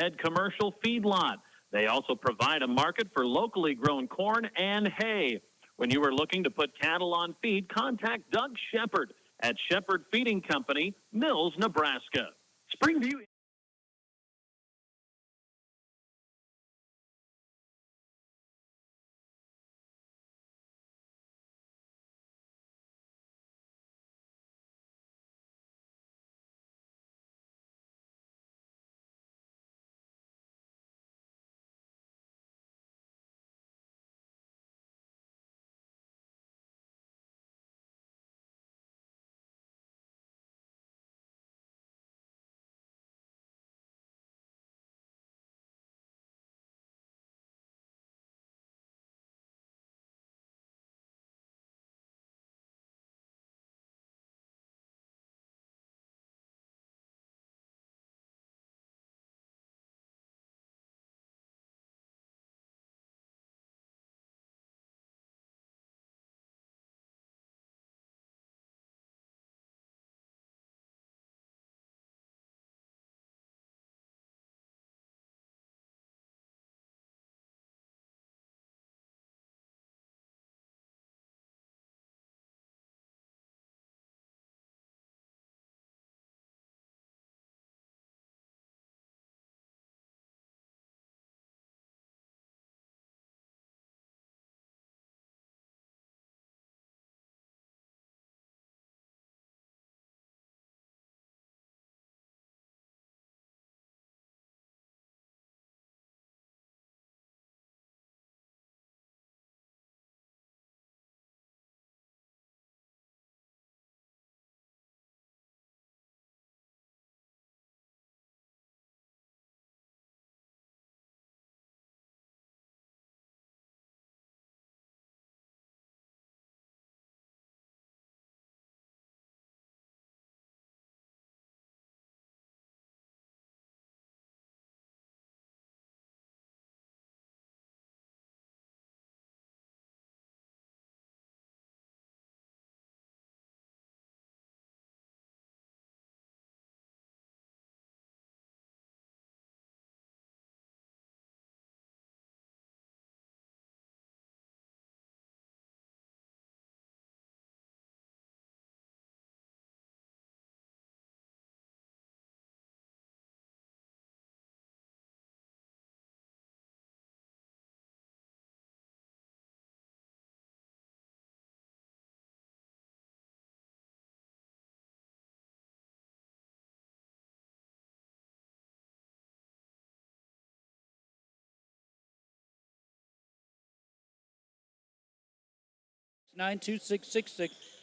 head commercial feedlot. They also provide a market for locally grown corn and hay. When you are looking to put cattle on feed, contact Doug Shepard at Shepard Feeding Company, Mills, Nebraska. Springview.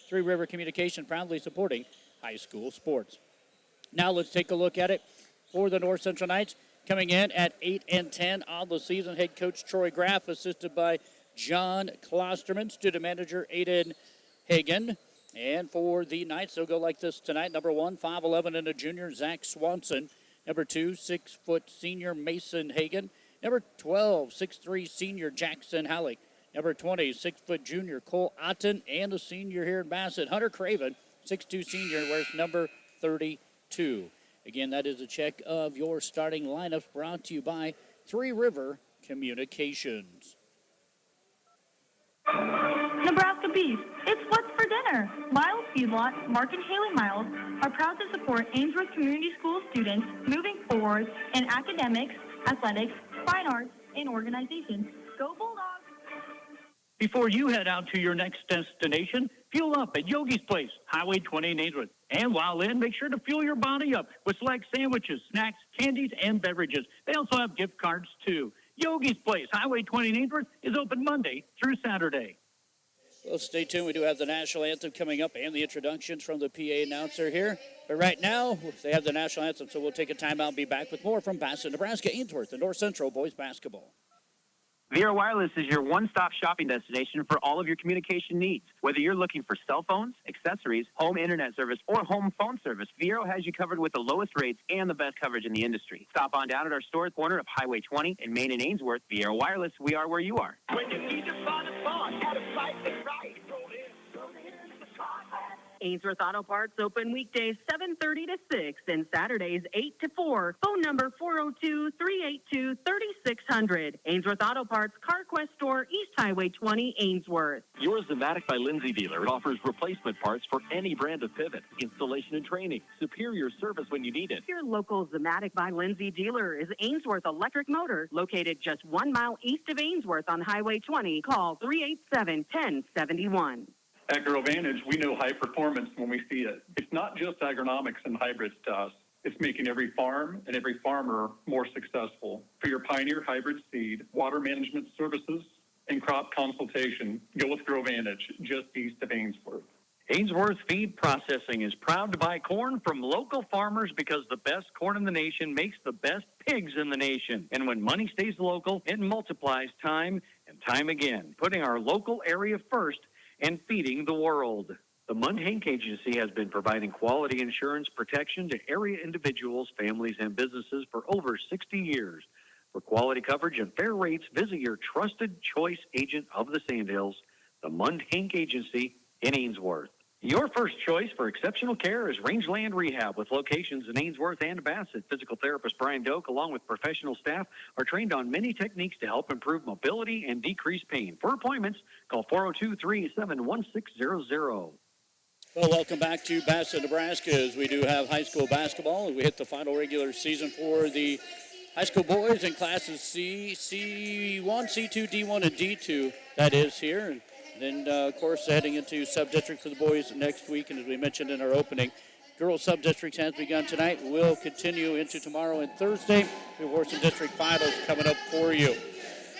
Three River Communication proudly supporting high school sports. Now let's take a look at it for the North Central Knights. Coming in at 8-10 on the season, head coach Troy Graff, assisted by John Klosterman, student manager Aiden Hagan. And for the Knights, they'll go like this tonight. Number 1, 5'11", and a junior, Zach Swanson. Number 2, 6-foot senior Mason Hagan. Number 12, 6'3", senior Jackson Halleck. Number 20, 6-foot junior Cole Otten, and a senior here in Bassett, Hunter Craven, 6'2" senior, wears number 32. Again, that is a check of your starting lineups brought to you by Three River Communications. Nebraska Beef, it's what's for dinner. Miles Feedlot, Mark and Haley Miles, are proud to support Ainsworth Community School students moving forward in academics, athletics, fine arts, and organizations. Go Bulldogs! Before you head out to your next destination, fuel up at Yogi's Place, Highway 20 in Ainsworth. And while in, make sure to fuel your body up with select sandwiches, snacks, candies, and beverages. They also have gift cards, too. Yogi's Place, Highway 20 in Ainsworth, is open Monday through Saturday. Well, stay tuned. We do have the national anthem coming up and the introductions from the PA announcer here. But right now, they have the national anthem, so we'll take a timeout and be back with more from Bassett, Nebraska, Ainsworth, and North Central boys basketball. Vero Wireless is your one-stop shopping destination for all of your communication needs. Whether you're looking for cell phones, accessories, home internet service, or home phone service, Vero has you covered with the lowest rates and the best coverage in the industry. Stop on down at our store corner of Highway 20 in Main and Ainsworth. Vero Wireless, we are where you are. When you need to find a spot at a site that's right, roll in the spot. Ainsworth Auto Parts open weekdays 7:30 to 6 and Saturdays 8 to 4. Phone number 402-382-3600. Ainsworth Auto Parts, CarQuest Store, East Highway 20, Ainsworth. Your Zematic by Lindsay dealer offers replacement parts for any brand of pivot, installation and training, superior service when you need it. Your local Zematic by Lindsay dealer is Ainsworth Electric Motor, located just 1 mile east of Ainsworth on Highway 20. Call 387-1071. At Grow Vantage, we know high performance when we see it. It's not just agronomics and hybrids to us. It's making every farm and every farmer more successful. For your Pioneer hybrid seed, water management services, and crop consultation, go with Grow Vantage, just east of Ainsworth. Ainsworth Feed Processing is proud to buy corn from local farmers because the best corn in the nation makes the best pigs in the nation. And when money stays local, it multiplies time and time again, putting our local area first and feeding the world. The Mund Hank Agency has been providing quality insurance protection to area individuals, families, and businesses for over 60 years. For quality coverage and fair rates, visit your trusted choice agent of the Sandhills, the Mund Hank Agency in Ainsworth. Your first choice for exceptional care is Rangeland Rehab, with locations in Ainsworth and Bassett. Physical therapist Brian Doak, along with professional staff, are trained on many techniques to help improve mobility and decrease pain. For appointments, call 402-387-1600. Well, welcome back to Bassett, Nebraska, as we do have high school basketball. We hit the final regular season for the high school boys in classes C, C1, C2, D1, and D2. That is here. And then, of course, heading into sub-district for the boys next week. And as we mentioned in our opening, girls sub-districts has begun tonight. Will continue into tomorrow and Thursday. We have some district finals coming up for you.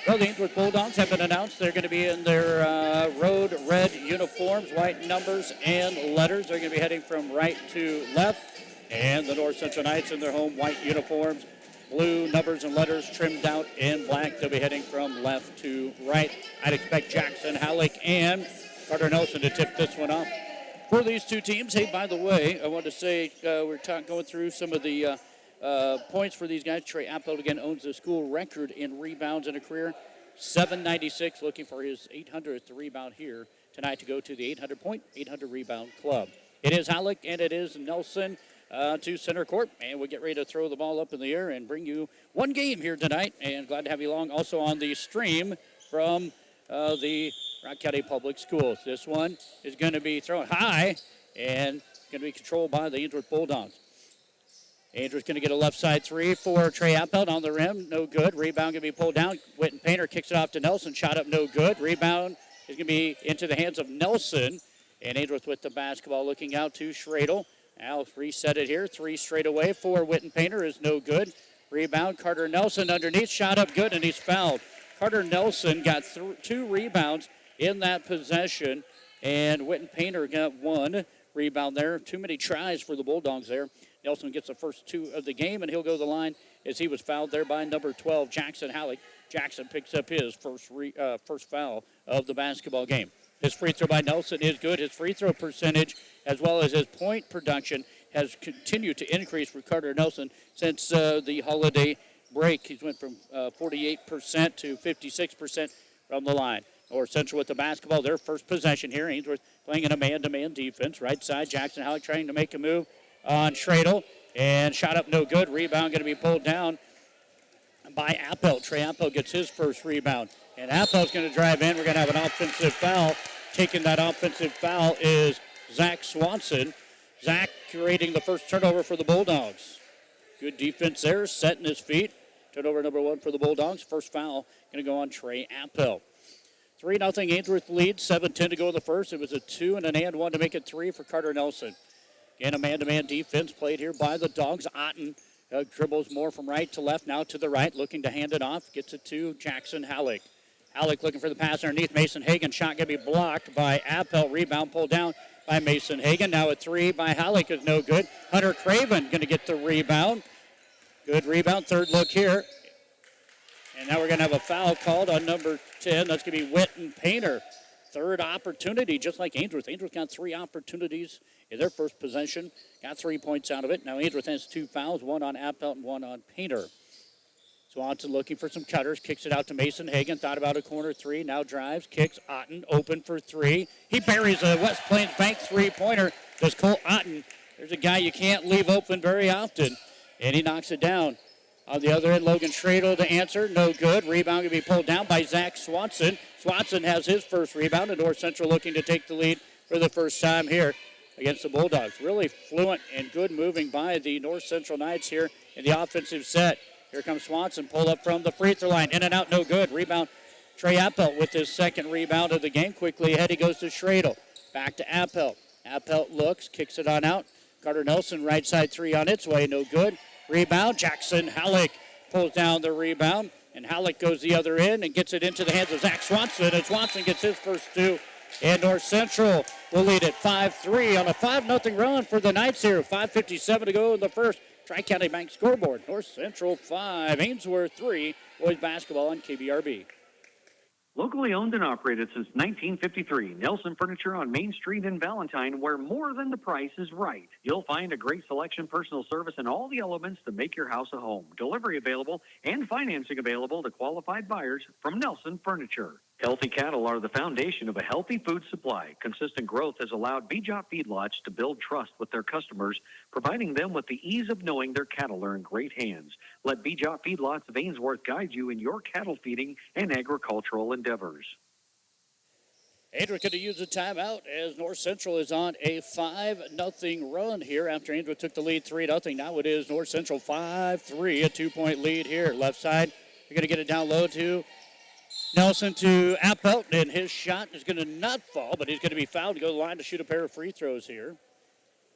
Well, the Ainsworth Bulldogs have been announced. They're going to be in their road red uniforms, white numbers and letters. They're going to be heading from right to left. And the North Central Knights in their home white uniforms, blue numbers and letters trimmed out in black. They'll be heading from left to right. I'd expect Jackson Halleck and Carter Nelson to tip this one off. For these two teams, hey, by the way, I want to say we're going through some of the points for these guys. Trey Appel, again, owns the school record in rebounds in a career. 796, looking for his 800th rebound here tonight to go to the 800-point, 800-rebound club. It is Halleck and it is Nelson to center court, and we'll get ready to throw the ball up in the air and bring you one game here tonight, and glad to have you along also on the stream from the Rock County Public Schools. This one is going to be thrown high and going to be controlled by the Ainsworth Bulldogs. Ainsworth's going to get a left side three for Trey Appelt on the rim. No good. Rebound going to be pulled down. Witten Painter kicks it off to Nelson. Shot up, no good. Rebound is going to be into the hands of Nelson. And Ainsworth with the basketball looking out to Schradel. Now reset it here. Three straight away for Witten Painter is no good. Rebound, Carter Nelson underneath. Shot up good, and he's fouled. Carter Nelson got two rebounds in that possession. And Witten Painter got one rebound there. Too many tries for the Bulldogs there. Nelson gets the first two of the game, and he'll go to the line as he was fouled there by number 12, Jackson Halleck. Jackson picks up his first foul of the basketball game. His free throw by Nelson is good. His free throw percentage, as well as his point production, has continued to increase for Carter Nelson since the holiday break. He's went from 48% to 56% from the line. North Central with the basketball, their first possession here. Ainsworth playing in a man-to-man defense. Right side, Jackson Halleck trying to make a move on Schradel, and shot up no good. Rebound going to be pulled down by Appel. Trey Appel gets his first rebound, and Appel's going to drive in. We're going to have an offensive foul. Taking that offensive foul is Zach Swanson. Zach creating the first turnover for the Bulldogs. Good defense there, setting his feet. Turnover number one for the Bulldogs. First foul going to go on Trey Appel. 3-0 Ainsworth lead, 7-10 to go in the first. It was a 2 and an and 1 to make it 3 for Carter Nelson. Again, a man-to-man defense played here by the Dogs. Otten dribbles more from right to left, now to the right, looking to hand it off. Gets it to Jackson Halleck. Halleck looking for the pass underneath. Mason Hagan. Shot going to be blocked by Appel. Rebound pulled down by Mason Hagan. Now a three by Halleck is no good. Hunter Craven going to get the rebound. Good rebound. Third look here. And now we're going to have a foul called on number 10. That's going to be Witten Painter. Third opportunity, just like Ainsworth. Ainsworth got three opportunities in their first possession. Got 3 points out of it. Now Ainsworth has two fouls, one on Appelt and one on Painter. Swanson looking for some cutters. Kicks it out to Mason Hagan. Thought about a corner three. Now drives. Kicks. Otten open for three. He buries a West Plains Bank three-pointer. does Cole Otten. There's a guy you can't leave open very often, and he knocks it down. On the other end, Logan Schradel to answer. No good. Rebound going to be pulled down by Zach Swanson. Swanson has his first rebound, and North Central looking to take the lead for the first time here against the Bulldogs. Really fluent and good moving by the North Central Knights here in the offensive set. Here comes Swanson, pulled up from the free throw line. In and out, no good. Rebound, Trey Appelt with his second rebound of the game. Quickly ahead, he goes to Schradel. Back to Appelt. Appelt looks, kicks it on out. Carter Nelson, right side three on its way, no good. Rebound, Jackson Halleck pulls down the rebound, and Halleck goes the other end and gets it into the hands of Zach Swanson, and Swanson gets his first two. And North Central will lead at 5-3 on a 5-0 run for the Knights here. 5:57 to go in the first. Tri-County Bank scoreboard. North Central 5, Ainsworth 3. Boys basketball on KBRB. Locally owned and operated since 1953, Nelson Furniture on Main Street in Valentine, where more than the price is right. You'll find a great selection, personal service, and all the elements to make your house a home. Delivery available and financing available to qualified buyers from Nelson Furniture. Healthy cattle are the foundation of a healthy food supply. Consistent growth has allowed BJOP feedlots to build trust with their customers, providing them with the ease of knowing their cattle are in great hands. Let BJOP feedlots of Ainsworth guide you in your cattle feeding and agricultural endeavors. Ainsworth going to use a timeout as North Central is on a 5-0 run here after Ainsworth took the lead 3-0. Now it is North Central 5-3, a 2-point lead here. Left side, you're going to get it down low to Nelson to Appelt, and his shot is going to not fall, but he's going to be fouled to go to the line to shoot a pair of free throws here.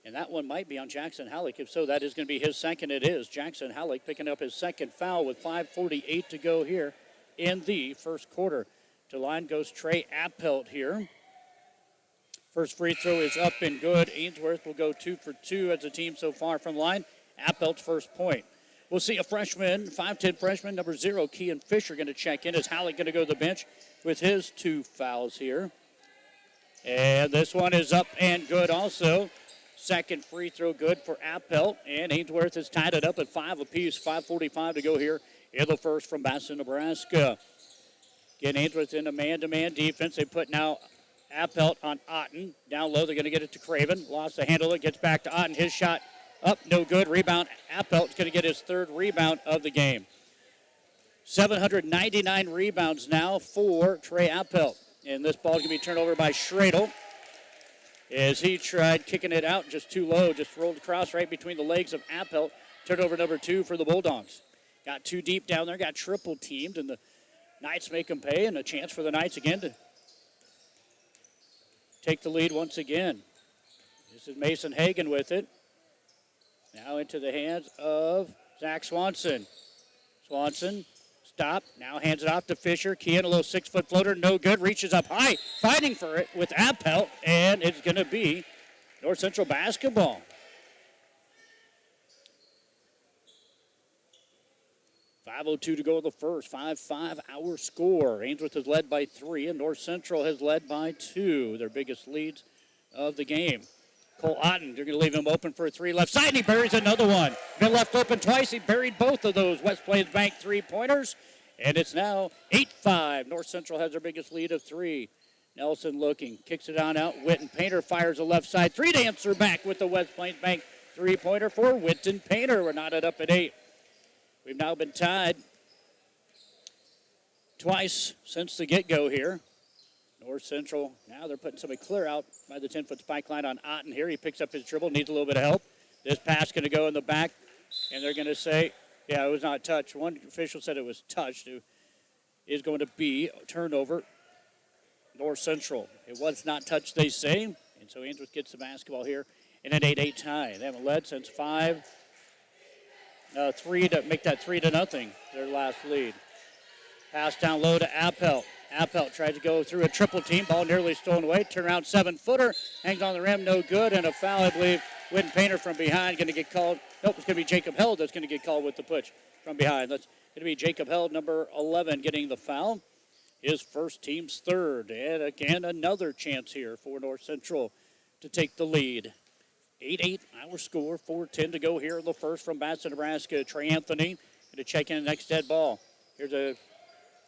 And that one might be on Jackson Halleck. If so, that is going to be his second. It is Jackson Halleck picking up his second foul with 5:48 to go here in the first quarter. To line goes Trey Appelt here. First free throw is up and good. Ainsworth will go 2 for 2 as a team so far from line. Appelt's first point. We'll see a freshman, 5'10 freshman, number 0, Kean Fisher, going to check in. Is Halleck going to go to the bench with his 2 fouls here? And this one is up and good also. Second free throw good for Appelt. And Ainsworth has tied it up at 5 apiece. 5:45 to go here in the first from Basson, Nebraska. Again, Ainsworth in a man-to-man defense. They put now Appelt on Otten. Down low, they're going to get it to Craven. Lost the handle. It gets back to Otten. His shot up, no good. Rebound. Appelt's going to get his third rebound of the game. 799 rebounds now for Trey Appelt. And this ball is going to be turned over by Schradel as he tried kicking it out just too low. Just rolled across right between the legs of Appelt. Turnover number 2 for the Bulldogs. Got too deep down there. Got triple teamed. And the Knights make them pay. And a chance for the Knights again to take the lead once again. This is Mason Hagan with it. Now into the hands of Zach Swanson. Swanson, stop. Now hands it off to Fisher. Kean, a little 6-foot floater. No good. Reaches up high. Fighting for it with Appelt. And it's going to be North Central basketball. 5:02 to go in the first. 5-5 our score. Ainsworth has led by 3, and North Central has led by 2. Their biggest leads of the game. Cole Otten, they're going to leave him open for a 3 left side, and he buries another one. Been left open twice. He buried both of those West Plains Bank 3-pointers, and it's now 8-5. North Central has their biggest lead of 3. Nelson looking, kicks it on out. Witten Painter fires a left side 3 to answer back with the West Plains Bank 3-pointer for Witten Painter. We're knotted up at 8. We've now been tied twice since the get-go here. North Central, now they're putting somebody clear out by the 10-foot spike line on Otten here. He picks up his dribble, needs a little bit of help. This pass going to go in the back, and they're going to say, yeah, it was not touched. One official said it was touched. It is going to be a turnover. North Central. It was not touched, they say, and so Ainsworth gets the basketball here in an 8-8 tie. They haven't led since 3 to make that 3-0, their last lead. Pass down low to Appelt. Appelt tried to go through a triple team. Ball nearly stolen away. Turnaround 7-footer. Hangs on the rim. No good. And a foul, I believe. Witten Painter from behind going to get called. Nope, it's going to be Jacob Held that's going to get called with the push from behind. That's going to be Jacob Held, number 11, getting the foul. His first, team's third. And again, another chance here for North Central to take the lead. 8-8 our score. 4:10 to go here in the first from Basson, Nebraska. Trey Anthony going to check in the next dead ball. Here's a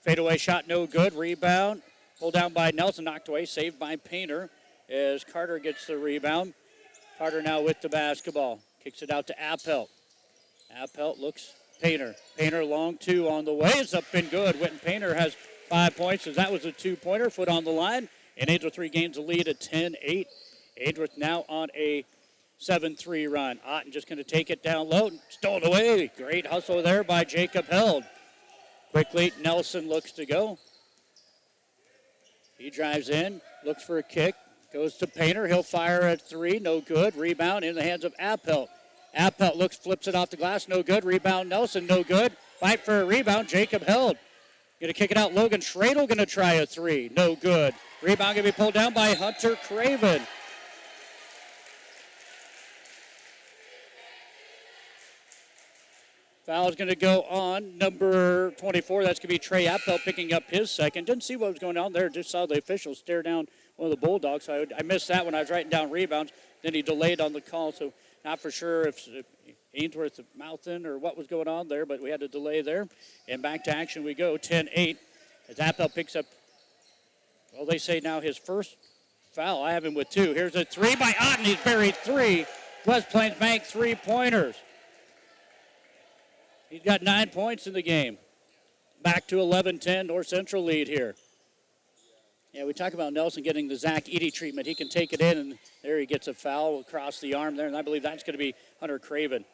fadeaway shot, no good. Rebound, pulled down by Nelson, knocked away, saved by Painter as Carter gets the rebound. Carter now with the basketball. Kicks it out to Appelt. Appelt looks Painter. Painter long two on the way. It's up and good. Witten Painter has 5 points as that was a two-pointer. Foot on the line. And Ainsworth regains the lead at 10-8. Ainsworth now on a 7-3 run. Otten just going to take it down low. Stolen away. Great hustle there by Jacob Held. Quickly, Nelson looks to go. He drives in, looks for a kick, goes to Painter. He'll fire at three, no good. Rebound in the hands of Appelt. Appelt looks, flips it off the glass, no good. Rebound Nelson, no good. Fight for a rebound, Jacob Held. Going to kick it out, Logan Schradel going to try a three, no good. Rebound going to be pulled down by Hunter Craven. Foul's going to go on number 24. That's going to be Trey Appelt picking up his second. Didn't see what was going on there. Just saw the officials stare down one of the Bulldogs. So I missed that when I was writing down rebounds. Then he delayed on the call. So not for sure if Ainsworth mouthed in or what was going on there, but we had a delay there. And back to action we go, 10-8. As Appelt picks up, well, they say now his first foul. I have him with two. Here's a three by Otten. He's buried three. West Plains Bank three-pointers. He's got 9 points in the game. Back to 11-10, North Central lead here. Yeah, we talk about Nelson getting the Zach Eady treatment. He can take it in, and there he gets a foul across the arm there, and I believe that's going to be Hunter Craven.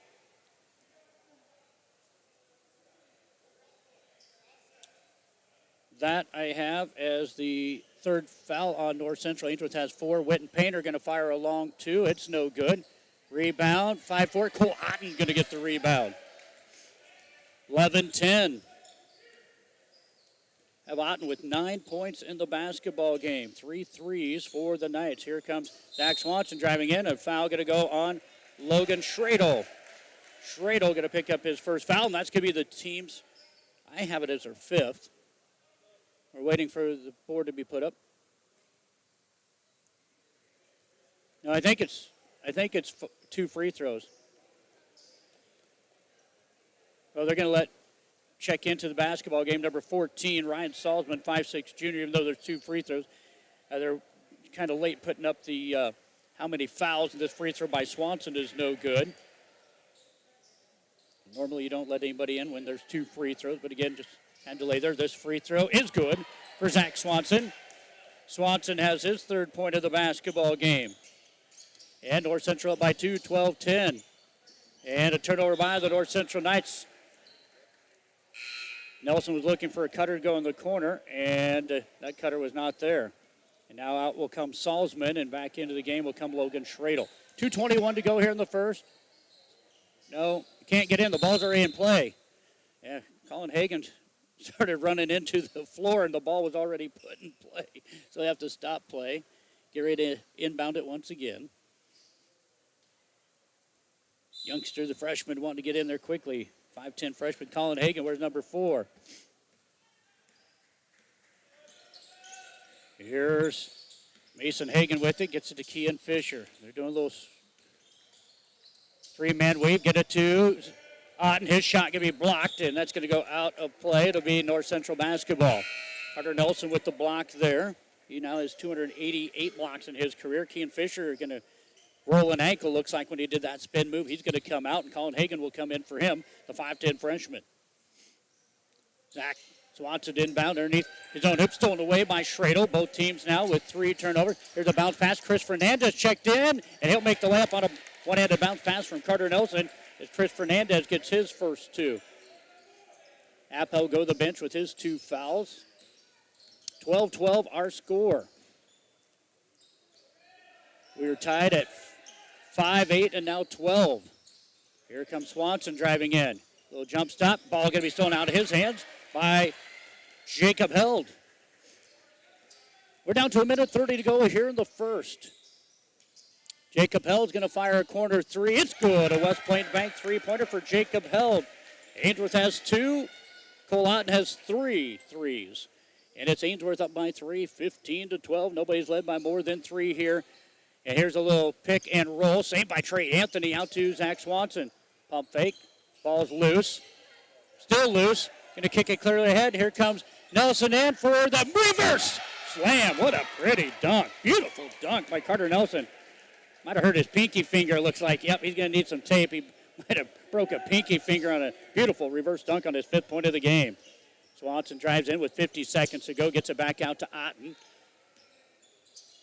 That I have as the third foul on North Central. Ainsworth has four. Witten Painter going to fire a long two. It's no good. Rebound, 5-4. Cole Otten going to get the rebound. 11-10. Have Otten with 9 points in the basketball game. 3 threes for the Knights. Here comes Zach Swanson driving in. A foul going to go on Logan Schradel. Schradel going to pick up his first foul, and that's going to be the team's, I have it as their fifth. We're waiting for the board to be put up. No, I think it's 2 free throws. Well, they're going to check into the basketball game. Number 14, Ryan Salzman, 5'6" junior, even though there's 2 free throws. They're kind of late putting up the how many fouls, and this free throw by Swanson is no good. Normally you don't let anybody in when there's 2 free throws, but again, just kind of delay there. This free throw is good for Zach Swanson. Swanson has his 3rd point of the basketball game. And North Central up by 2, 12-10. And a turnover by the North Central Knights. Nelson was looking for a cutter to go in the corner, and that cutter was not there. And now out will come Salzman, and back into the game will come Logan Schradel. 2:21 to go here in the first. No, can't get in. The ball's already in play. Yeah, Colin Hagan started running into the floor, and the ball was already put in play. So they have to stop play, get ready to inbound it once again. Youngster, the freshman, wanting to get in there quickly. 5'10" freshman Colin Hagan. Where's number 4? Here's Mason Hagan with it. Gets it to Kean Fisher. They're doing a little 3-man wave. Get it to Otten. His shot going to be blocked, and that's going to go out of play. It'll be North Central basketball. Carter Nelson with the block there. He now has 288 blocks in his career. Kean Fisher going to roll an ankle, looks like, when he did that spin move. He's going to come out, and Colin Hagan will come in for him, the 5'10" freshman. Zach Swanson inbound underneath his own hoop, stolen away by Schradel. Both teams now with 3 turnovers. Here's a bounce pass. Chris Fernandez checked in, and he'll make the layup on a one-handed bounce pass from Carter Nelson as Chris Fernandez gets his first 2. Appel go to the bench with his 2 fouls. 12-12 our score. We are tied at 5-8 and now 12. Here comes Swanson driving in. Little jump stop. Ball going to be stolen out of his hands by Jacob Held. We're down to 1:30 to go here in the first. Jacob Held's going to fire a corner 3. It's good. A West Plains Bank 3-pointer for Jacob Held. Ainsworth has 2. Cole Otten has 3 threes. And it's Ainsworth up by 3, 15-12. Nobody's led by more than 3 here. And here's a little pick and roll. Saved by Trey Anthony out to Zach Swanson. Pump fake. Ball's loose. Still loose. Going to kick it clearly ahead. Here comes Nelson in for the reverse slam. What a pretty dunk. Beautiful dunk by Carter Nelson. Might have hurt his pinky finger, looks like. Yep, he's going to need some tape. He might have broke a pinky finger on a beautiful reverse dunk on his 5th point of the game. Swanson drives in with 50 seconds to go, gets it back out to Otten.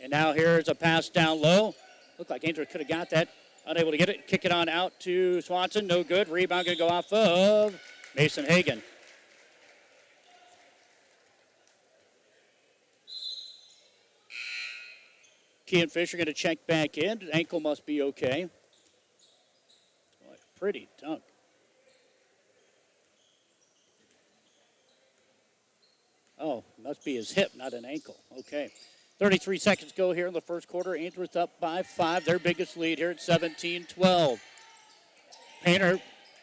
And now here's a pass down low. Looked like Ainsworth could have got that. Unable to get it. Kick it on out to Swanson. No good. Rebound going to go off of Mason Hagan. Kean Fisher going to check back in. Ankle must be okay. Boy, pretty dunk. Oh, must be his hip, not an ankle. Okay. 33 seconds go here in the first quarter. Ainsworth up by 5. Their biggest lead here at 17-12. Painter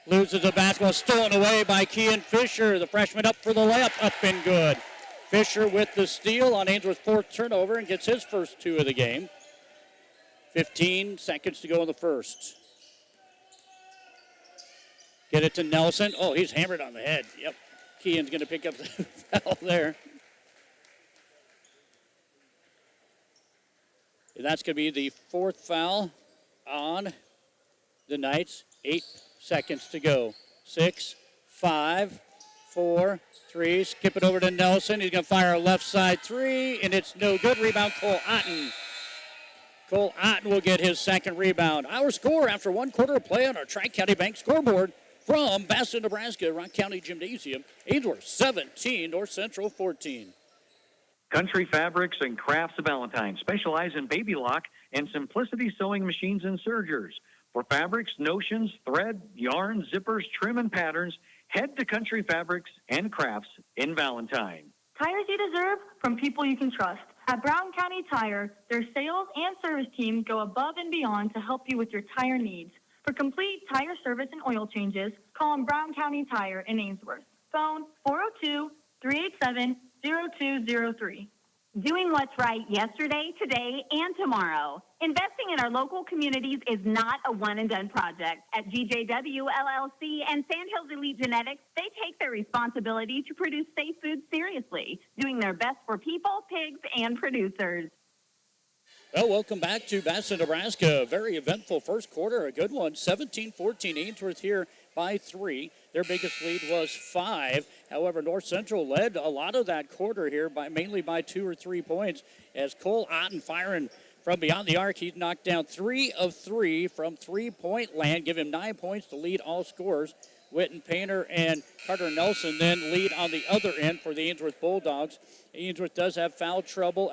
loses the basketball. Stolen away by Kean Fisher. The freshman up for the layup. Up and good. Fisher with the steal on Ainsworth's 4th turnover and gets his first 2 of the game. 15 seconds to go in the first. Get it to Nelson. Oh, he's hammered on the head. Yep. Kean's going to pick up the foul there. And that's going to be the 4th foul on the Knights. 8 seconds to go. 6, 5, 4, 3. Skip it over to Nelson. He's going to fire a left side 3, and it's no good. Rebound, Cole Otten. Cole Otten will get his 2nd rebound. Our score after 1 quarter of play on our Tri-County Bank scoreboard from Bassett, Nebraska, Rock County Gymnasium. Ainsworth 17, North Central 14. Country Fabrics and Crafts of Valentine specialize in baby lock and simplicity sewing machines and sergers. For fabrics, notions, thread, yarn, zippers, trim, and patterns, head to Country Fabrics and Crafts in Valentine. Tires you deserve from people you can trust. At Brown County Tire, their sales and service teams go above and beyond to help you with your tire needs. For complete tire service and oil changes, call them Brown County Tire in Ainsworth. Phone 402-387-0203. Doing what's right yesterday, today, and tomorrow. Investing in our local communities is not a one-and-done project. At GJW LLC and Sandhills Elite Genetics, they take their responsibility to produce safe food seriously, doing their best for people, pigs, and producers. Well, welcome back to Bassett, Nebraska. Very eventful first quarter, a good one. 17-14, Ainsworth here by 3. Their biggest lead was 5. However, North Central led a lot of that quarter here, mainly by 2 or 3 points, as Cole Otten firing from beyond the arc. He's knocked down 3 of 3 from three-point land, give him 9 points to lead all scorers. Witten Painter and Carter Nelson then lead on the other end for the Ainsworth Bulldogs. Ainsworth does have foul trouble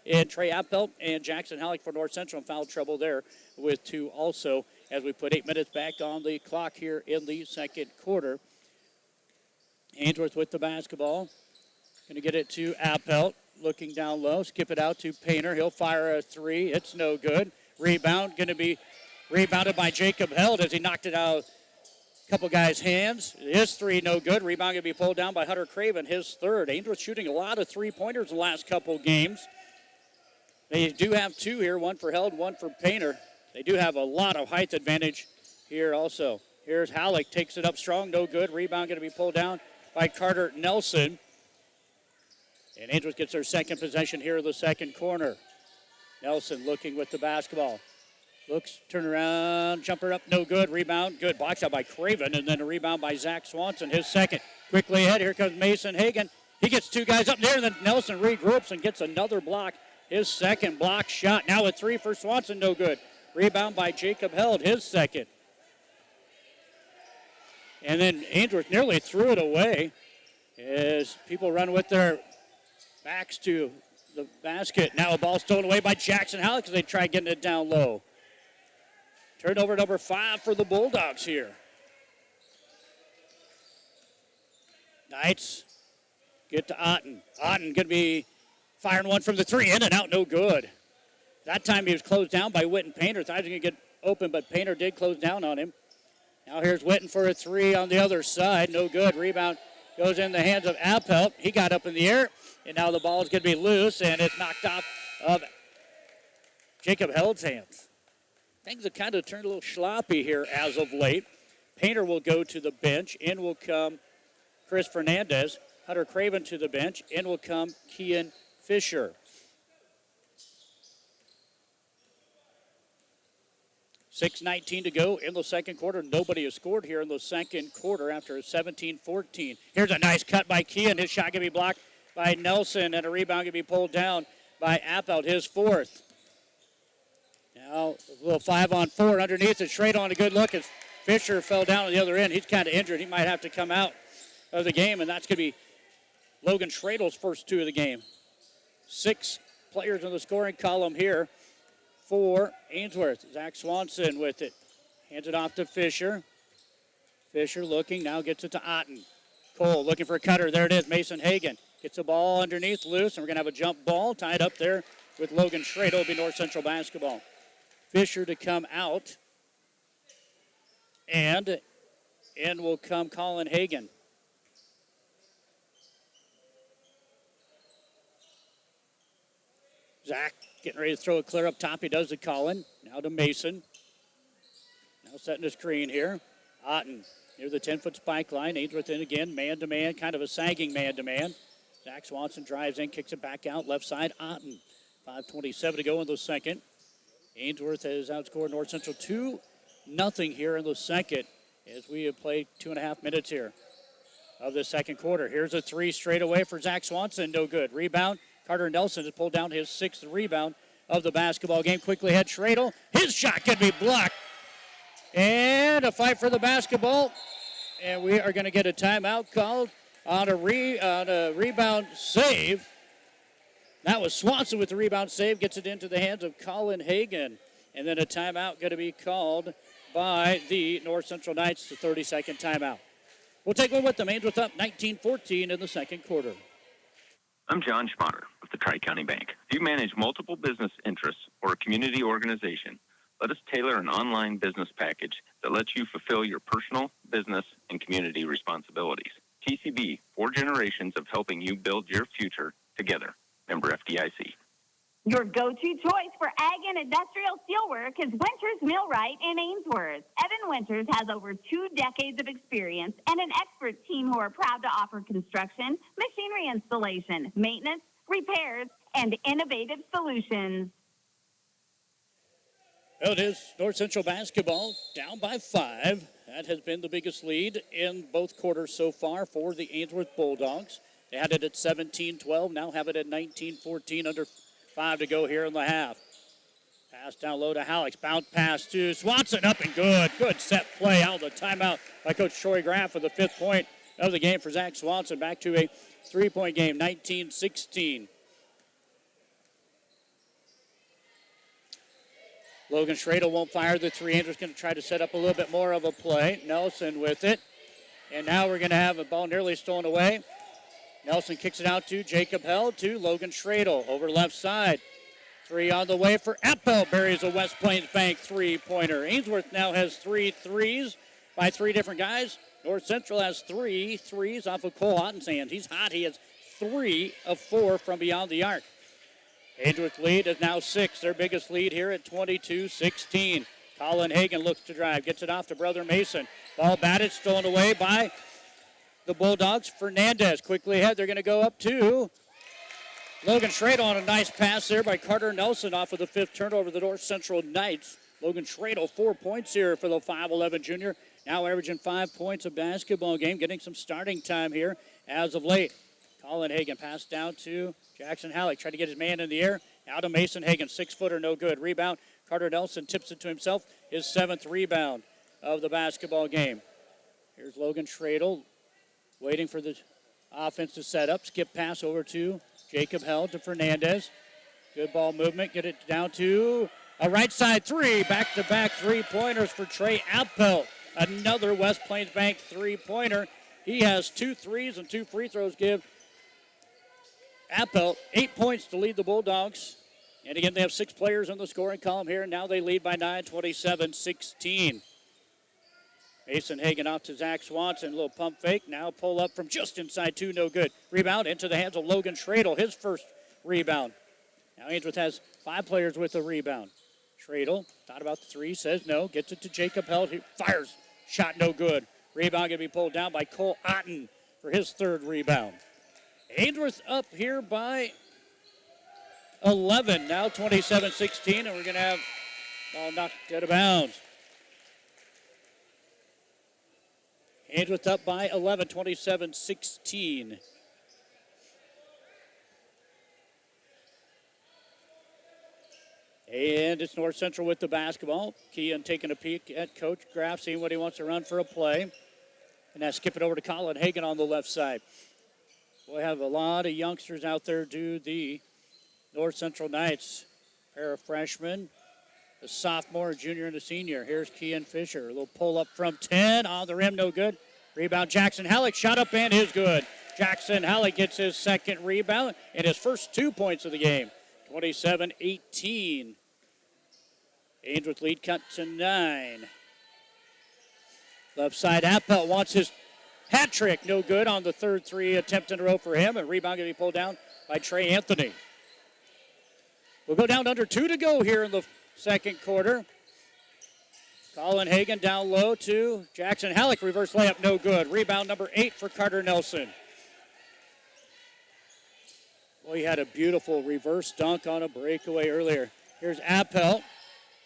in Trey Appelt and Jackson Halleck for North Central, foul trouble there with 2 also, as we put 8 minutes back on the clock here in the second quarter. Ainsworth with the basketball. Going to get it to Appelt, looking down low, skip it out to Painter. He'll fire a 3. It's no good. Rebound going to be rebounded by Jacob Held as he knocked it out. Couple guys' hands. His 3 no good. Rebound going to be pulled down by Hunter Craven, his 3rd. Ainsworth shooting a lot of 3-pointers the last couple games. They do have 2 here, 1 for Held, 1 for Painter. They do have a lot of height advantage here also. Here's Halleck, takes it up strong, no good. Rebound going to be pulled down by Carter Nelson. And Ainsworth gets their 2nd possession here in the second corner. Nelson looking with the basketball. Looks, turn around, jumper up, no good. Rebound, good. Box out by Craven, and then a rebound by Zach Swanson, his 2nd. Quickly ahead, here comes Mason Hagan. He gets 2 guys up there, and then Nelson regroups and gets another block. His 2nd block shot. Now a 3 for Swanson, no good. Rebound by Jacob Held, his 2nd. And then Ainsworth nearly threw it away as people run with their backs to the basket. Now a ball stolen away by Jackson Halleck as they try getting it down low. Turnover number 5 for the Bulldogs here. Knights get to Otten. Otten going to be firing one from the 3, in and out, no good. That time he was closed down by Witten Painter. Thought he was going to get open, but Painter did close down on him. Now here's Witten for a 3 on the other side, no good. Rebound goes in the hands of Appelt. He got up in the air, and now the ball is going to be loose, and it's knocked off of Jacob Held's hands. Things have kind of turned a little sloppy here as of late. Painter will go to the bench. In will come Chris Fernandez. Hunter Craven to the bench. In will come Kean Fisher. 6:19 to go in the second quarter. Nobody has scored here in the second quarter after a 17-14. Here's a nice cut by Kean. His shot going to be blocked by Nelson, and a rebound going to be pulled down by Appelt, his fourth. Now a little 5-on-4 underneath it. Straight on a good look as Fisher fell down on the other end. He's kind of injured. He might have to come out of the game, and that's going to be Logan Schradel's first two of the game. 6 players in the scoring column here for Ainsworth. Zach Swanson with it. Hands it off to Fisher. Fisher looking, now gets it to Otten. Cole looking for a cutter. There it is, Mason Hagan. Gets the ball underneath, loose, and we're going to have a jump ball tied up there with Logan Schradel. It'll be North Central basketball. Fisher to come out. And in will come Colin Hagan. Zach getting ready to throw it clear up top. He does to Colin. Now to Mason. Now setting the screen here. Otten near the 10-foot spike line. Ainsworth in again. Man-to-man. Kind of a sagging man-to-man. Zach Swanson drives in. Kicks it back out. Left side. Otten. 5:27 to go in the second. Ainsworth has outscored North Central 2-0 here in the second as we have played 2.5 minutes here of the second quarter. Here's a three straight away for Zach Swanson. No good. Rebound. Carter Nelson has pulled down his 6th rebound of the basketball game. Quickly ahead, Schradel. His shot can be blocked. And a fight for the basketball. And we are going to get a timeout called on a rebound save. That was Swanson with the rebound save. Gets it into the hands of Colin Hagan. And then a timeout going to be called by the North Central Knights, the 30-second timeout. We'll take one with them. Ainsworth up 19-14 in the second quarter. I'm John Schmatter with the Tri-County Bank. If you manage multiple business interests or a community organization, let us tailor an online business package that lets you fulfill your personal, business, and community responsibilities. TCB, 4 generations of helping you build your future together. Member FDIC. Your go-to choice for ag and industrial steelwork is Winters Millwright in Ainsworth. Evan Winters has over 2 decades of experience and an expert team who are proud to offer construction, machinery installation, maintenance, repairs, and innovative solutions. Well, it is North Central basketball down by 5. That has been the biggest lead in both quarters so far for the Ainsworth Bulldogs. They had it at 17-12, now have it at 19-14, under 5 to go here in the half. Pass down low to Halleck. Bounce pass to Swanson, up and good. Good set play out of the timeout by Coach Troy Graff for the 5th point of the game for Zach Swanson. Back to a 3-point game, 19-16. Logan Schradel won't fire the 3. Andrew's going to try to set up a little bit more of a play. Nelson with it. And now we're going to have a ball nearly stolen away. Nelson kicks it out to Jacob Held to Logan Schradel over left side. 3 on the way for Appel. Buries a West Plains Bank 3-pointer. Ainsworth now has 3 threes by 3 different guys. North Central has 3 threes off of Cole Otten's hand. He's hot. He has 3 of 4 from beyond the arc. Ainsworth lead is now 6. Their biggest lead here at 22-16. Colin Hagan looks to drive. Gets it off to Brother Mason. Ball batted, stolen away by the Bulldogs. Fernandez quickly ahead. They're going to go up to Logan Schradel on a nice pass there by Carter Nelson off of the 5th turnover of the North Central Knights. Logan Schradel, 4 points here for the 5'11 junior. Now averaging 5 points a basketball game, getting some starting time here as of late. Colin Hagan passed down to Jackson Halleck. Tried to get his man in the air. Now to Mason Hagan. 6-footer, no good. Rebound. Carter Nelson tips it to himself. His 7th rebound of the basketball game. Here's Logan Schradel waiting for the offense to set up. Skip pass over to Jacob Held to Fernandez. Good ball movement. Get it down to a right side 3. Back-to-back 3-pointers for Trey Appel. Another West Plains Bank 3-pointer. He has 2 threes and 2 free throws give Appel 8 points to lead the Bulldogs. And again, they have 6 players in the scoring column here. Now they lead by 9, 27-16. Mason Hagan off to Zach Swanson. A little pump fake. Now pull up from just inside 2. No good. Rebound into the hands of Logan Schradel. His first rebound. Now Ainsworth has 5 players with a rebound. Schradel thought about the 3. Says no. Gets it to Jacob Held. He fires. Shot no good. Rebound going to be pulled down by Cole Otten for his 3rd rebound. Ainsworth up here by 11. Now 27-16. And we're going to have ball knocked out of bounds. Ainsworth up by 11, 27-16. And it's North Central with the basketball. Kean taking a peek at Coach Graff, seeing what he wants to run for a play. And now skip it over to Colin Hagan on the left side. We have a lot of youngsters out there do the North Central Knights. Pair of freshmen, a sophomore, a junior, and a senior. Here's Kean Fisher. A little pull up from 10 on the rim, no good. Rebound, Jackson Halleck. Shot up and is good. Jackson Halleck gets his second rebound and his first 2 points of the game. 27-18. Ainsworth lead cut to 9. Left side, Appelt wants his hat trick. No good on the third three attempt in a row for him. A rebound going to be pulled down by Trey Anthony. We'll go down to under 2 to go here in the second quarter. Colin Hagan down low to Jackson Halleck. Reverse layup, no good. Rebound number 8 for Carter Nelson. Boy, he had a beautiful reverse dunk on a breakaway earlier. Here's Appelt.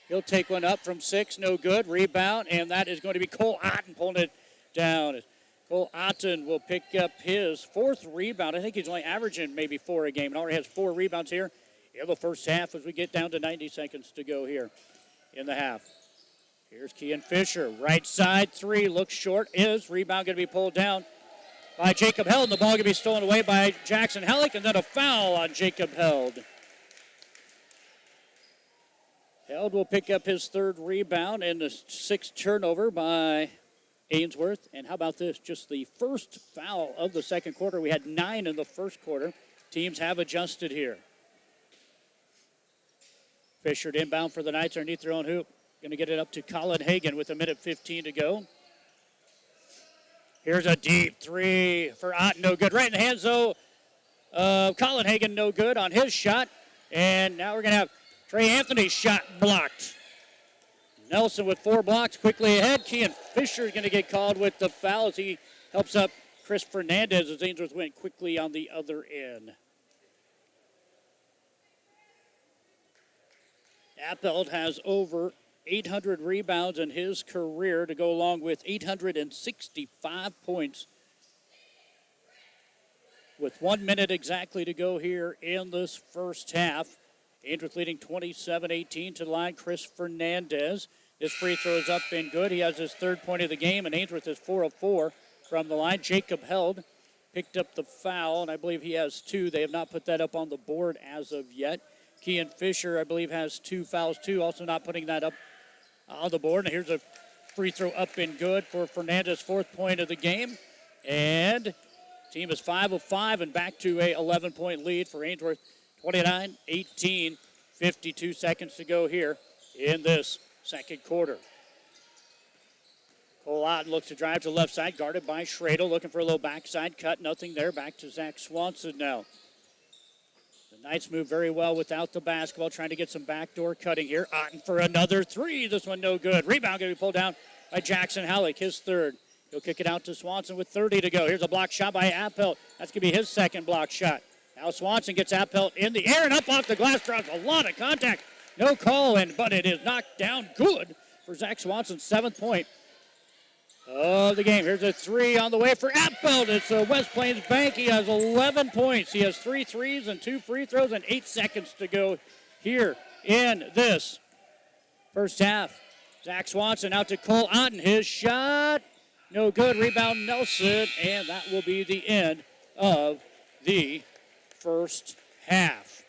He'll take one up from 6, no good. Rebound, and that is going to be Cole Otten pulling it down. Cole Otten will pick up his 4th rebound. I think he's only averaging maybe 4 a game and already has 4 rebounds here in the first half as we get down to 90 seconds to go here in the half. Here's Kean Fisher. Right side 3, looks short, is. Rebound going to be pulled down by Jacob Held. The ball going to be stolen away by Jackson Halleck, and then a foul on Jacob Held. Held will pick up his 3rd rebound and the 6th turnover by Ainsworth. And how about this? Just the first foul of the second quarter. We had 9 in the first quarter. Teams have adjusted here. Fisher inbound for the Knights underneath their own hoop. Going to get it up to Colin Hagan with 1:15 to go. Here's a deep 3 for Otten, no good. Right in the hands, though, of Colin Hagan, no good on his shot. And now we're going to have Trey Anthony's shot blocked. Nelson with 4 blocks, quickly ahead. Kean Fisher is going to get called with the foul as he helps up Chris Fernandez as Ainsworth went quickly on the other end. Appelt has over 800 rebounds in his career to go along with 865 points. With 1 minute exactly to go here in this first half. Ainsworth leading 27-18 to the line. Chris Fernandez. His free throw is up and good. He has his 3rd point of the game, and Ainsworth is 4 of 4 from the line. Jacob Held picked up the foul, and I believe he has 2. They have not put that up on the board as of yet. Kean Fisher, I believe, has 2 fouls too, also not putting that up on the board. And here's a free throw up and good for Fernandez, 4th point of the game. And team is 5 of 5 and back to a 11-point lead for Ainsworth. 29-18, 52 seconds to go here in this second quarter. Cole Otten looks to drive to the left side, guarded by Schradel, looking for a little backside cut. Nothing there. Back to Zach Swanson now. The Knights move very well without the basketball, trying to get some backdoor cutting here. Otten for another 3. This one no good. Rebound going to be pulled down by Jackson Halleck, his 3rd. He'll kick it out to Swanson with 30 to go. Here's a block shot by Appelt. That's going to be his 2nd block shot. Now Swanson gets Appelt in the air and up off the glass, draws a lot of contact. No call, but it is knocked down good for Zach Swanson's 7th point of the game. Here's a 3 on the way for Appelt. It's West Plains Bank. He has 11 points. He has 3 threes and 2 free throws and 8 seconds to go here in this first half. Zach Swanson out to Cole Otten. His shot, no good. Rebound Nelson, and that will be the end of the first half.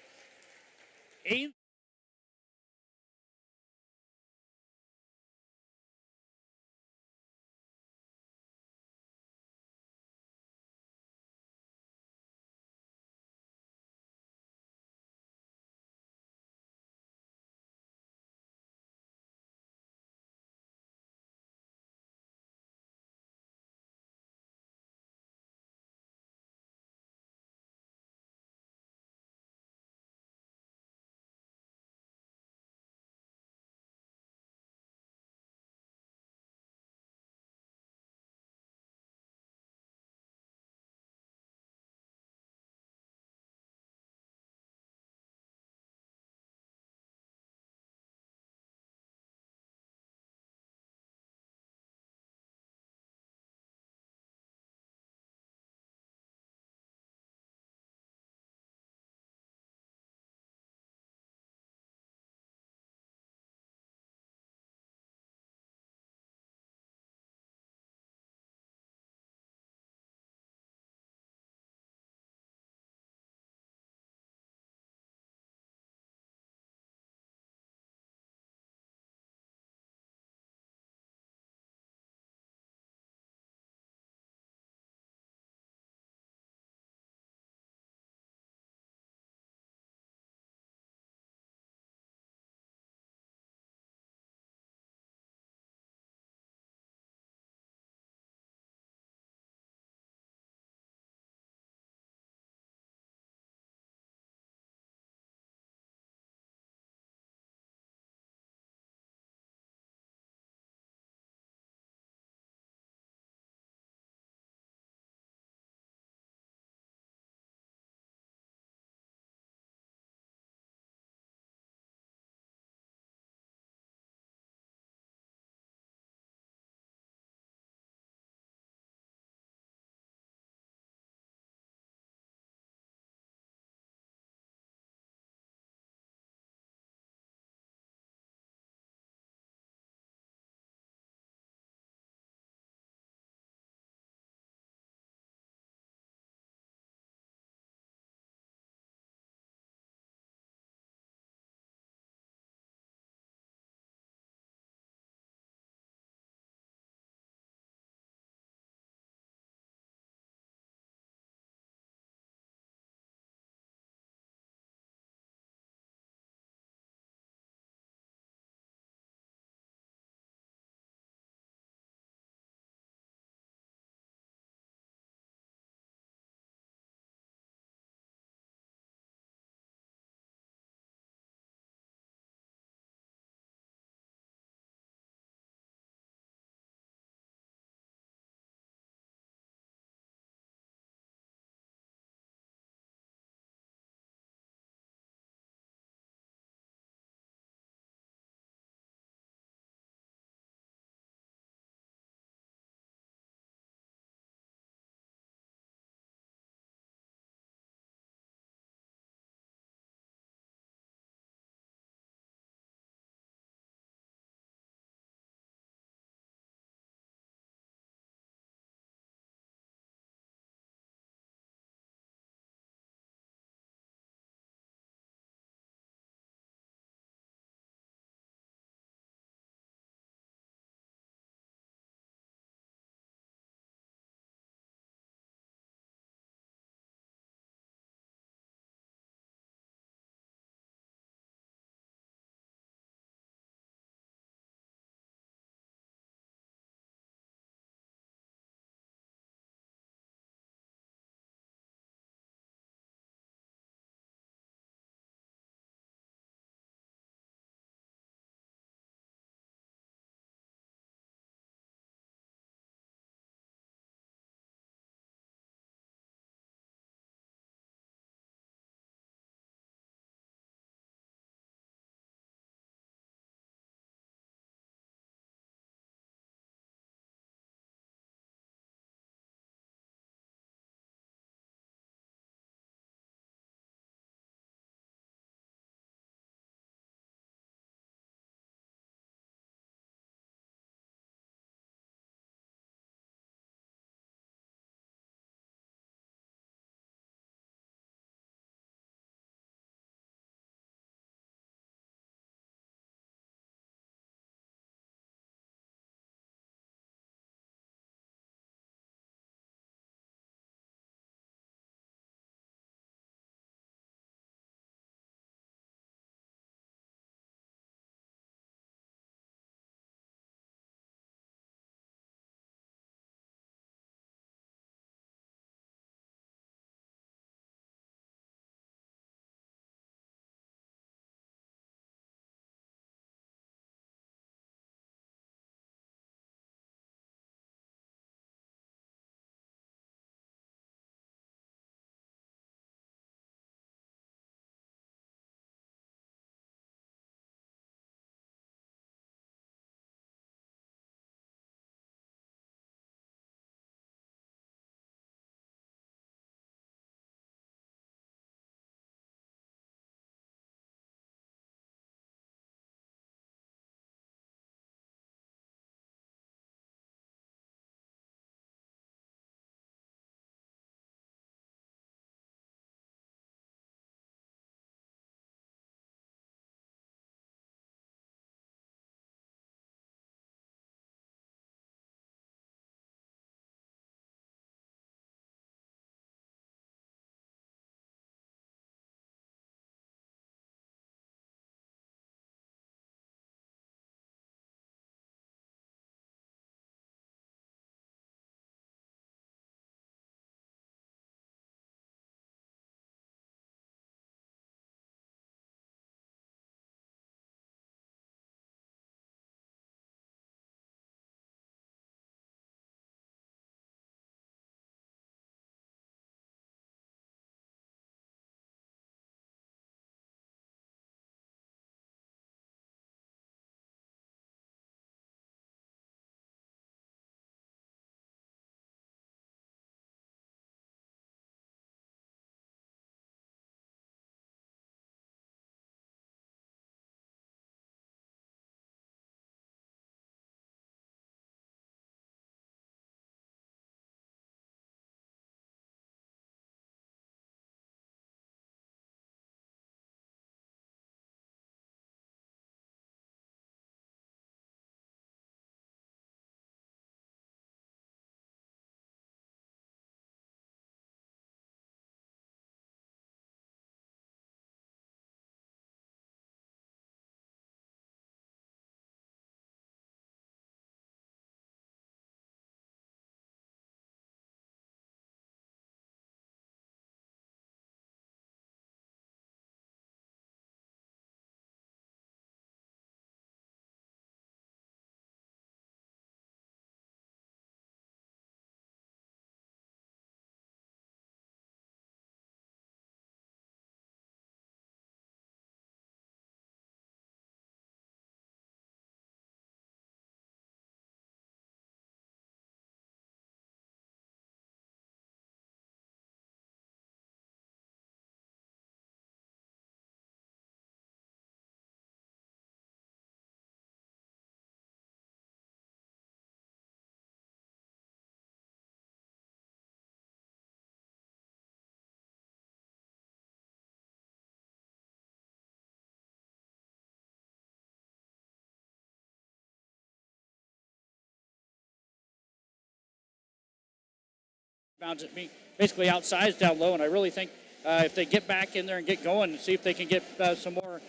bounds it basically outsized down low, and I really think if they get back in there and get going and see if they can get some more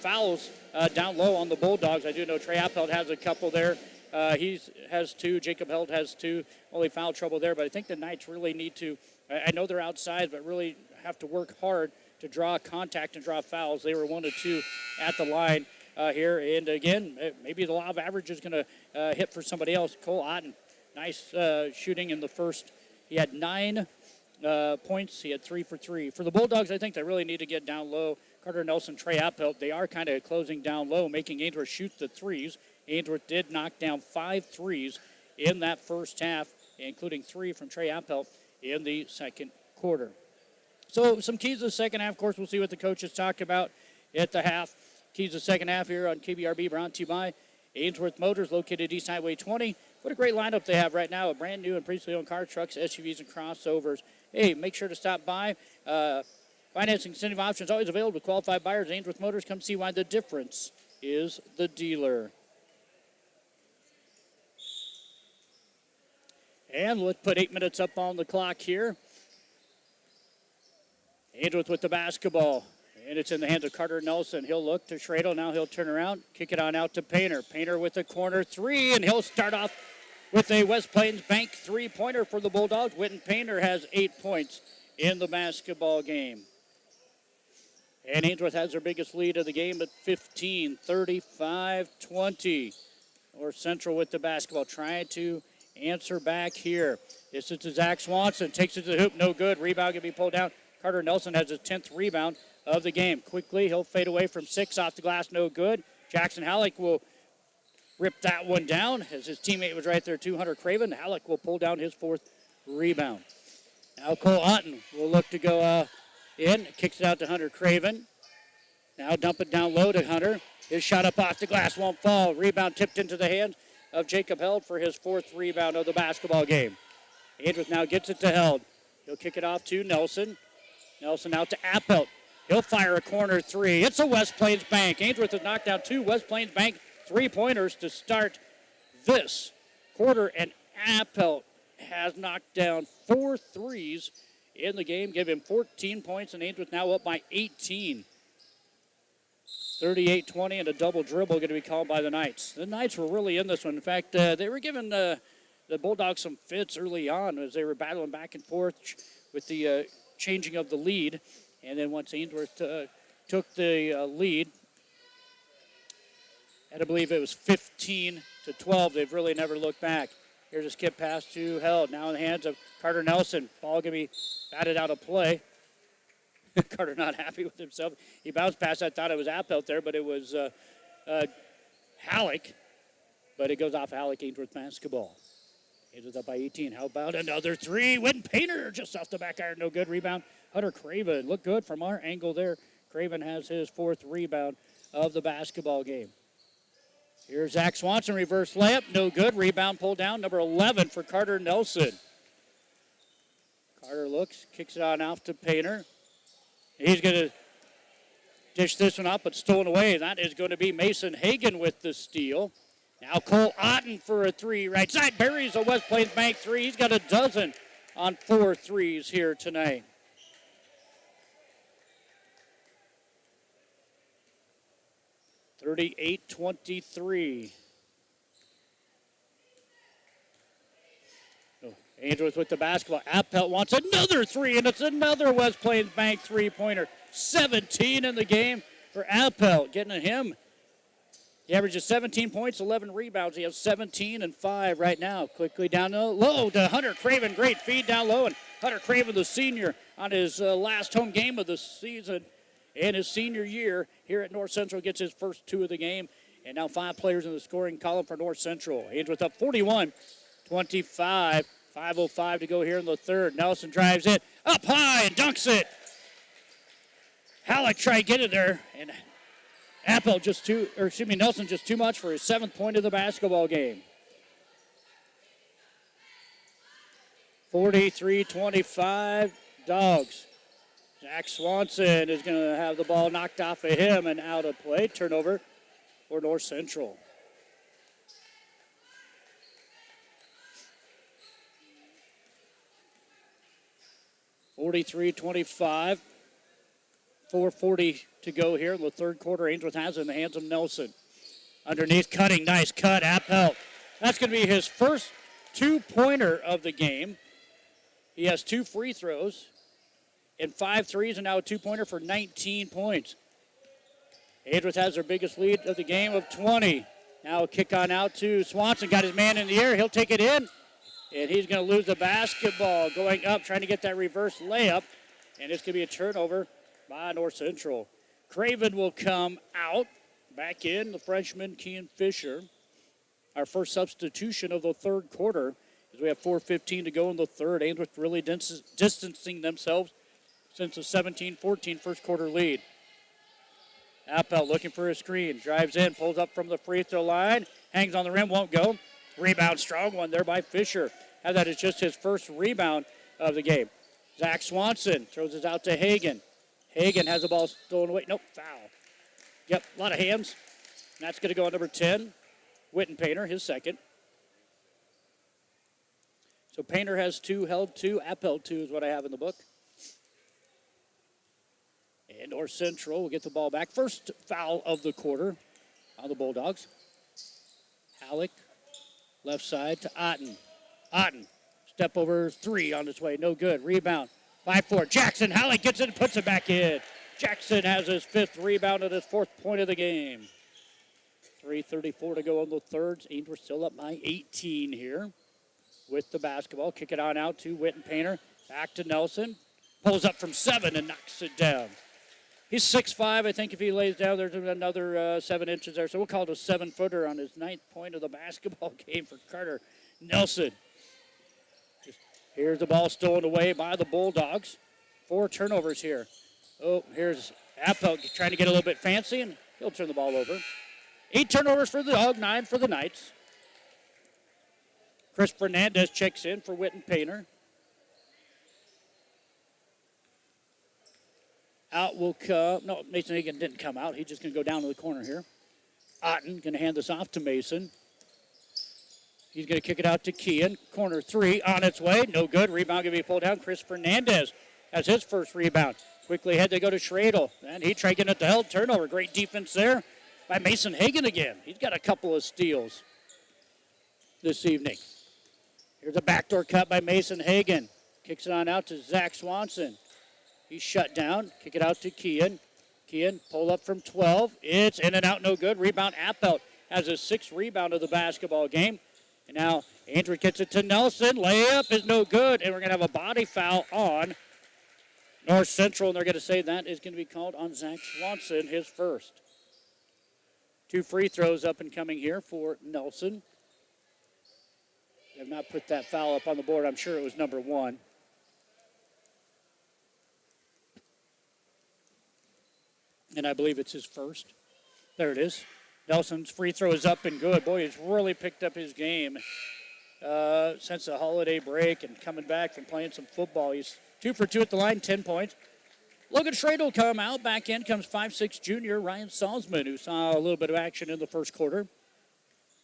fouls down low on the Bulldogs. I do know Trey Appelt has a couple there. He has 2. Jacob Held has 2. Only foul trouble there, but I think the Knights really need to, I know they're outside, but really have to work hard to draw contact and draw fouls. They were 1 of 2 at the line here. And again, maybe the law of average is going to hit for somebody else. Cole Otten, nice shooting in the first. He had 9 points. He had 3 for 3. For the Bulldogs, I think they really need to get down low. Carter Nelson, Trey Appelt, they are kind of closing down low, making Ainsworth shoot the threes. Ainsworth did knock down 5 threes in that first half, including 3 from Trey Appelt in the second quarter. So some keys to the second half. Of course, we'll see what the coaches talk about at the half. Keys to the second half here on KBRB, brought to you by Ainsworth Motors, located East Highway 20. What a great lineup they have right now, a brand new and previously owned car, trucks, SUVs, and crossovers. Hey, make sure to stop by. Financing incentive options always available to qualified buyers. Ainsworth Motors, come see why the difference is the dealer. And let's put 8 minutes up on the clock here. Ainsworth with the basketball. And it's in the hands of Carter Nelson. He'll look to Schradel. Now he'll turn around, kick it on out to Painter. Painter with a corner 3, and he'll start off with a West Plains Bank 3-pointer for the Bulldogs. Witten Painter has 8 points in the basketball game. And Ainsworth has their biggest lead of the game at 15, 35-20. North Central with the basketball, trying to answer back here. This is to Zach Swanson. Takes it to the hoop, no good. Rebound can be pulled down. Carter Nelson has his 10th rebound of the game. Quickly, he'll fade away from 6 off the glass, no good. Jackson Halleck will rip that one down as his teammate was right there too, Hunter Craven. Halleck will pull down his 4th rebound. Now Cole Otten will look to go in, kicks it out to Hunter Craven. Now dump it down low to Hunter. His shot up off the glass won't fall. Rebound tipped into the hands of Jacob Held for his 4th rebound of the basketball game. Ainsworth now gets it to Held. He'll kick it off to Nelson. Nelson out to Appelt. He'll fire a corner 3. It's a West Plains Bank. Ainsworth has knocked down 2 West Plains Bank 3-pointers to start this quarter, and Appelt has knocked down 4 threes in the game, give him 14 points, and Ainsworth now up by 18. 38-20, and a double dribble going to be called by the Knights. The Knights were really in this one. In fact, they were giving the Bulldogs some fits early on as they were battling back and forth with the changing of the lead. And then once Ainsworth took the lead, and I believe it was 15-12, they've really never looked back. Here's a skip pass to Held. Now in the hands of Carter Nelson. Ball going to be batted out of play. Carter not happy with himself. He bounced past. I thought it was Appelt there, but it was Halleck. But it goes off Halleck. Ainsworth basketball. Ainsworth up by 18. How about another 3? Witten Painter just off the back iron. No good. Rebound. Hunter Craven. Look good from our angle there. Craven has his 4th rebound of the basketball game. Here's Zach Swanson. Reverse layup. No good. Rebound pulled down. Number 11 for Carter Nelson. Carter looks. Kicks it on off to Painter. He's going to dish this one up, but stolen away. That is going to be Mason Hagan with the steal. Now Cole Otten for a 3. Right side buries a West Plains Bank 3. He's got a dozen on 4 threes here tonight. (38-23). Ainsworth with the basketball. Appelt wants another 3, and it's another West Plains Bank 3-pointer. 17 in the game for Appelt. Getting at him. He averages 17 points, 11 rebounds. He has 17 and 5 right now. Quickly down low to Hunter Craven. Great feed down low, and Hunter Craven, the senior, on his last home game of the season in his senior year here at North Central, gets his first 2 of the game. And now 5 players in the scoring column for North Central. Ainsworth up 41-25. 5:05 to go here in the third. Nelson drives it up high and dunks it. Halleck tried to get it there, and Nelson just too much for his 7th point of the basketball game. 43-25 Dogs. Zach Swanson is going to have the ball knocked off of him and out of play. Turnover for North Central. 43-25. 4:40 to go here in the third quarter. Ainsworth has it in the hands of Nelson. Underneath, cutting, nice cut, Appelt. That's going to be his first two-pointer of the game. He has 2 free throws and 5 threes, and now a two-pointer for 19 points. Ainsworth has their biggest lead of the game of 20. Now a kick on out to Swanson. Got his man in the air. He'll take it in, and he's going to lose the basketball. Going up, trying to get that reverse layup, and it's going to be a turnover by North Central. Craven will come out. Back in, the freshman, Kean Fisher. Our first substitution of the third quarter, as we have 4:15 to go in the third. Ainsworth really distancing themselves since a 17-14 first quarter lead. Appel looking for a screen. Drives in, pulls up from the free throw line. Hangs on the rim, won't go. Rebound, strong one there by Fisher. As that is just his first rebound of the game. Zach Swanson throws it out to Hagan. Hagan has the ball stolen away. Nope, foul. Yep, a lot of hands. And that's going to go on number 10, Witten Painter, his second. So Painter has 2, held 2, Appel 2 is what I have in the book. And North Central will get the ball back. First foul of the quarter on the Bulldogs. Halleck, left side to Otten. Otten, step over 3 on its way, no good. Rebound, 5-4. Jackson, Halleck gets it and puts it back in. Jackson has his 5th rebound and his 4th point of the game. 3:34 to go in the third. Ainsworth still up by 18 here with the basketball. Kick it on out to Witten Painter. Back to Nelson. Pulls up from 7 and knocks it down. He's 6'5". I think if he lays down, there's another 7 inches there. So we'll call it a 7-footer on his 9th point of the basketball game for Carter Nelson. Here's the ball stolen away by the Bulldogs. 4 turnovers here. Oh, here's Appel trying to get a little bit fancy, and he'll turn the ball over. 8 turnovers for the Dog, 9 for the Knights. Chris Fernandez checks in for Witten Painter. Out will come. No, Mason Hagan didn't come out. He's just going to go down to the corner here. Otten going to hand this off to Mason. He's going to kick it out to Kean. Corner 3 on its way. No good. Rebound going to be pulled down. Chris Fernandez has his first rebound. Quickly had to go to Schradel. And he tried getting it to held. Turnover. Great defense there by Mason Hagan again. He's got a couple of steals this evening. Here's a backdoor cut by Mason Hagan. Kicks it on out to Zach Swanson. He's shut down. Kick it out to Kean. Kean pull up from 12. It's in and out, no good. Rebound, Appelt has his 6th rebound of the basketball game. And now Andrew gets it to Nelson. Layup is no good. And we're going to have a body foul on North Central. And they're going to say that is going to be called on Zach Swanson, his first. 2 free throws up and coming here for Nelson. They have not put that foul up on the board. I'm sure it was number 1. And I believe it's his first. There it is. Nelson's free throw is up and good. Boy, he's really picked up his game since the holiday break and coming back from playing some football. He's 2 for 2 at the line, 10 points. Logan Schrader will come out. Back in comes 5'6" junior Ryan Salzman, who saw a little bit of action in the first quarter.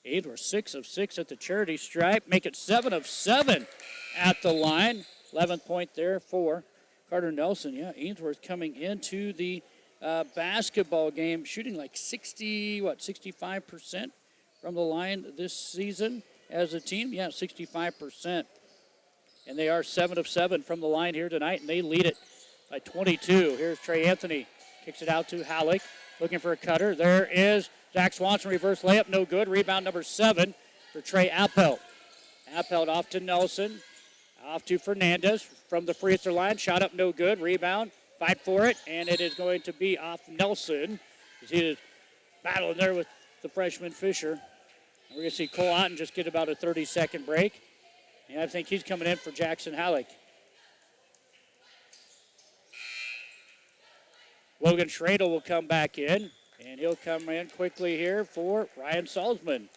Ainsworth 6 of 6 at the charity stripe. Make it 7 of 7 at the line. 11th point there for Carter Nelson. Yeah, Ainsworth coming into the basketball game, shooting like 65% from the line this season as a team. Yeah, 65%. And they are 7 of 7 from the line here tonight, and they lead it by 22. Here's Trey Anthony. Kicks it out to Halleck. Looking for a cutter. There is Zach Swanson. Reverse layup. No good. Rebound number 7 for Trey Appelt. Appelt off to Nelson. Off to Fernandez from the free throw line. Shot up. No good. Rebound. Fight for it. And it is going to be off Nelson. He is battling there with the freshman Fisher. And we're going to see Cole Otten just get about a 30-second break. And I think he's coming in for Jackson Halleck. Logan Schradel will come back in, and he'll come in quickly here for Ryan Salzman.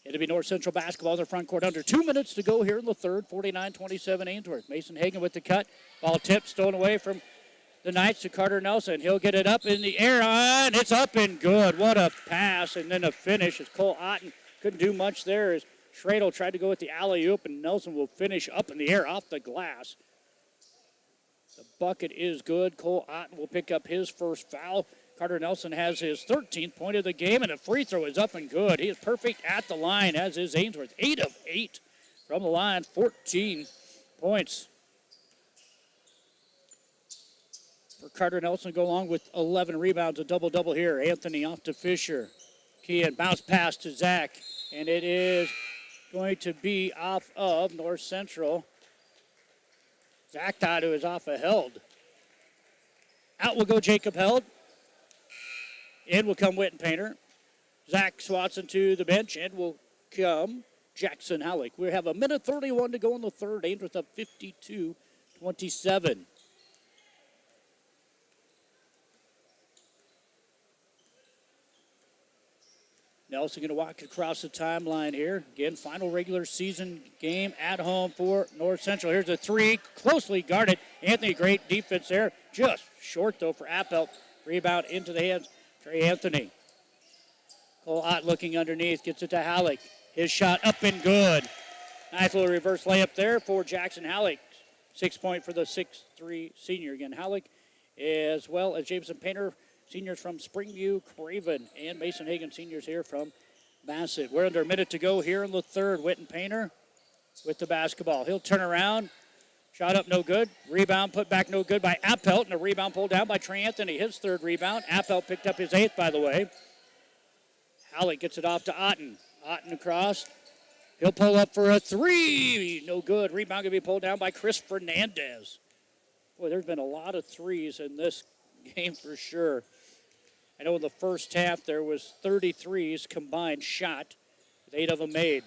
It'll be North Central basketball in the front court. Under 2 minutes to go here in the third. 49-27 Ainsworth. Mason Hagan with the cut. Ball tipped, stolen away from the Knights to Carter Nelson. He'll get it up in the air, and it's up and good. What a pass, and then a finish as Cole Otten couldn't do much there as Schradel tried to go with the alley-oop, and Nelson will finish up in the air off the glass. The bucket is good. Cole Otten will pick up his first foul. Carter Nelson has his 13th point of the game, and the free throw is up and good. He is perfect at the line, as is Ainsworth. 8 of 8 from the line, 14 points. For Carter Nelson, go along with 11 rebounds, a double-double here. Anthony off to Fisher. Kean, bounce pass to Zach, and it is going to be off of North Central. Zach thought it was off of Held. Out will go Jacob Held. In will come Witten Painter. Zach Swanson to the bench. In will come Jackson Halleck. We have a minute 31 to go in the third. Ainsworth up 52-27. Nelson going to walk across the timeline here. Again, final regular season game at home for North Central. Here's a three, closely guarded. Anthony, great defense there. Just short, though, for Appelt. Rebound into the hands. Trey Anthony. Cole Ott looking underneath. Gets it to Halleck. His shot up and good. Nice little reverse layup there for Jackson Halleck. 6 point for the 6'3 senior. Again, Halleck, as well as Jameson Painter, seniors from Springview, Craven, and Mason Hagan, seniors here from Bassett. We're under a minute to go here in the third. Witten Painter with the basketball. He'll turn around. Shot up, no good. Rebound put back, no good by Appelt, and a rebound pulled down by Trey Anthony. His third rebound. Appelt picked up his 8th, by the way. Halleck gets it off to Otten. Otten across. He'll pull up for a three. No good. Rebound going to be pulled down by Chris Fernandez. Boy, there's been a lot of threes in this game for sure. I know in the first half there was 33s combined shot, with 8 of them made.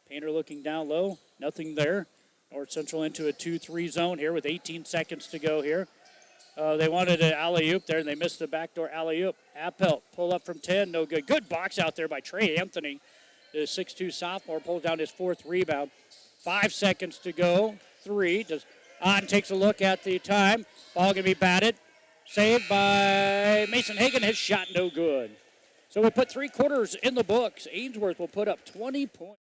Painter looking down low. Nothing there. North Central into a 2-3 zone here with 18 seconds to go here. They wanted an alley-oop there, and they missed the backdoor alley-oop. Appelt, pull up from 10, no good. Good box out there by Trey Anthony. The 6'2 sophomore pulled down his 4th rebound. 5 seconds to go. 3. Otten takes a look at the time. Ball going to be batted. Saved by Mason Hagan. His shot no good. So we put 3 quarters in the books. Ainsworth will put up 20 points.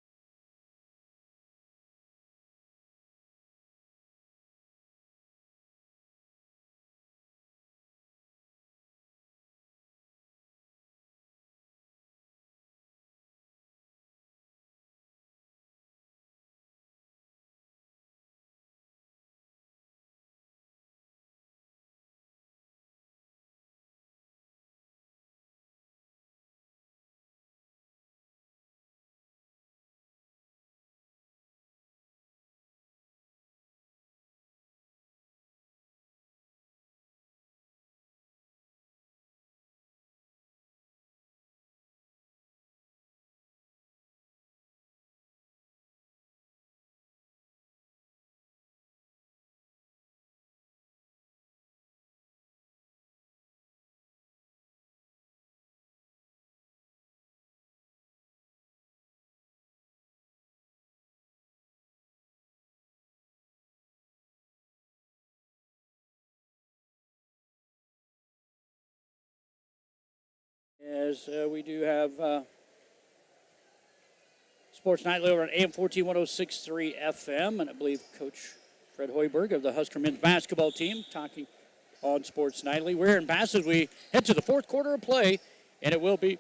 As we do have Sports Nightly over on AM 141063 FM, and I believe Coach Fred Hoiberg of the Husker men's basketball team talking on Sports Nightly. We're in Bassett. We head to the 4th quarter of play, and it will be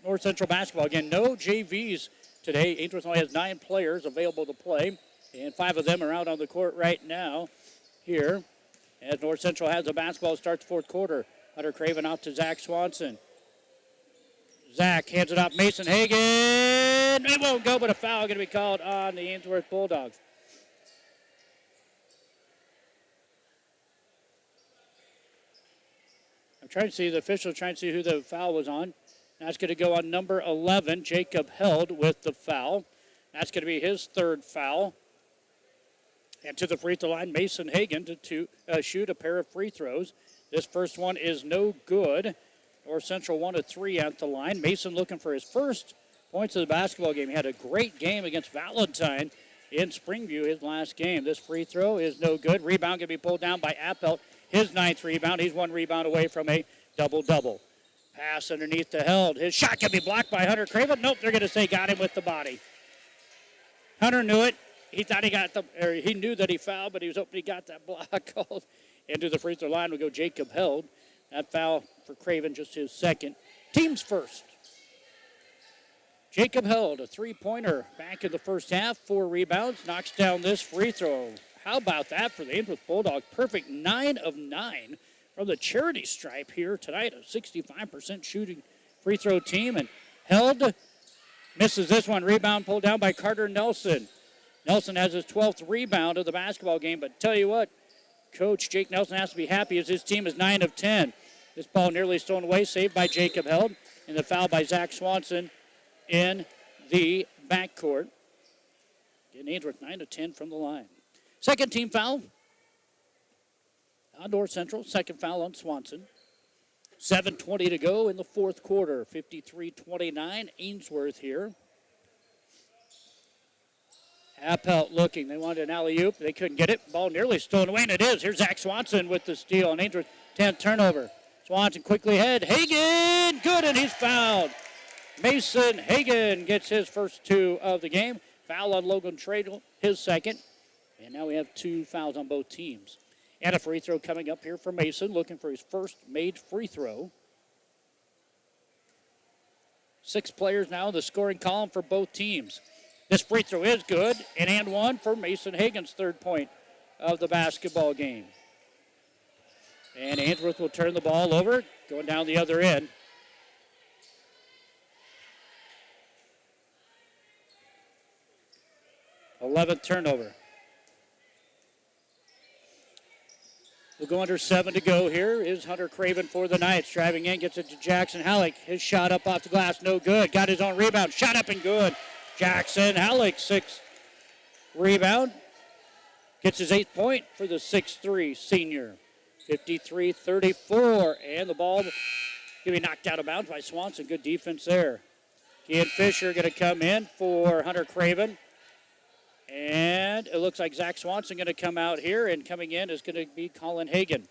North Central basketball. Again, no JVs today. Ainsworth only has 9 players available to play, and 5 of them are out on the court right now here. As North Central has the basketball, starts 4th quarter. Hunter Craven out to Zach Swanson. Zach hands it off Mason Hagan. It won't go, but a foul going to be called on the Ainsworth Bulldogs. I'm trying to see the official, trying to see who the foul was on. That's going to go on number 11, Jacob Held, with the foul. That's going to be his 3rd foul. And to the free throw line, Mason Hagan to shoot a pair of free throws. This first one is no good. North Central 1 of 3 at the line. Mason looking for his first points of the basketball game. He had a great game against Valentine in Springview, his last game. This free throw is no good. Rebound going to be pulled down by Appelt. his 9th rebound. He's 1 rebound away from a double-double. Pass underneath to Held. His shot can be blocked by Hunter Craven. Nope, they're going to say got him with the body. Hunter knew it. He thought he knew that he fouled, but he was hoping he got that block called. Into the free throw line will go Jacob Held. That foul for Craven, just his 2nd. Team's first. Jacob Held, a 3-pointer back in the first half, 4 rebounds, knocks down this free throw. How about that for the Ainsworth Bulldogs? Perfect 9 of 9 from the charity stripe here tonight. A 65% shooting free throw team. And Held misses this one. Rebound pulled down by Carter Nelson. Nelson has his 12th rebound of the basketball game. But tell you what, Coach Jake Nelson has to be happy as his team is 9 of 10. This ball nearly stolen away, saved by Jacob Held. And the foul by Zach Swanson in the backcourt. Getting Ainsworth 9 of 10 from the line. Second team foul on North Central. Second foul on Swanson. 7:20 to go in the fourth quarter. 53-29, Ainsworth here. Appelt looking. They wanted an alley-oop. They couldn't get it. Ball nearly stolen away, and it is. Here's Zach Swanson with the steal, and Ainsworth 10th turnover. Swanson quickly ahead. Hagan, good, and he's fouled. Mason Hagan gets his first 2 of the game. Foul on Logan Tradle, his 2nd. And now we have 2 fouls on both teams. And a free throw coming up here for Mason, looking for his first made free throw. 6 players now in the scoring column for both teams. This free throw is good, and one for Mason Hagan's 3rd point of the basketball game. And Ainsworth will turn the ball over, going down the other end. 11th turnover. We'll go under 7 to go here. Is Hunter Craven for the Knights. Driving in, gets it to Jackson Halleck. His shot up off the glass, no good. Got his own rebound, shot up and good. Jackson Halleck, 6th rebound. Gets his 8th point for the 6'3 senior. 53-34, and the ball going to be knocked out of bounds by Swanson. Good defense there. Ian Fisher going to come in for Hunter Craven. And it looks like Zach Swanson going to come out here, and coming in is going to be Colin Hagan.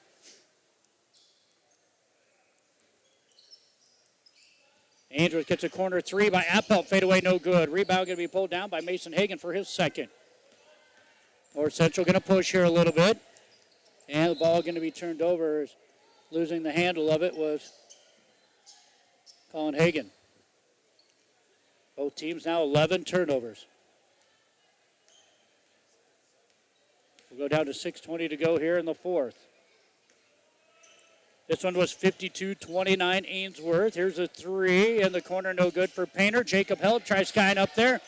Ainsworth gets a corner 3 by Appelt. Fade away, no good. Rebound going to be pulled down by Mason Hagan for his 2nd. North Central going to push here a little bit. And the ball going to be turned over. Losing the handle of it was Colin Hagan. Both teams now 11 turnovers. We'll go down to 6:20 to go here in the 4th. This one was 52-29 Ainsworth. Here's a 3 in the corner, no good for Painter. Jacob Held tries skying up there.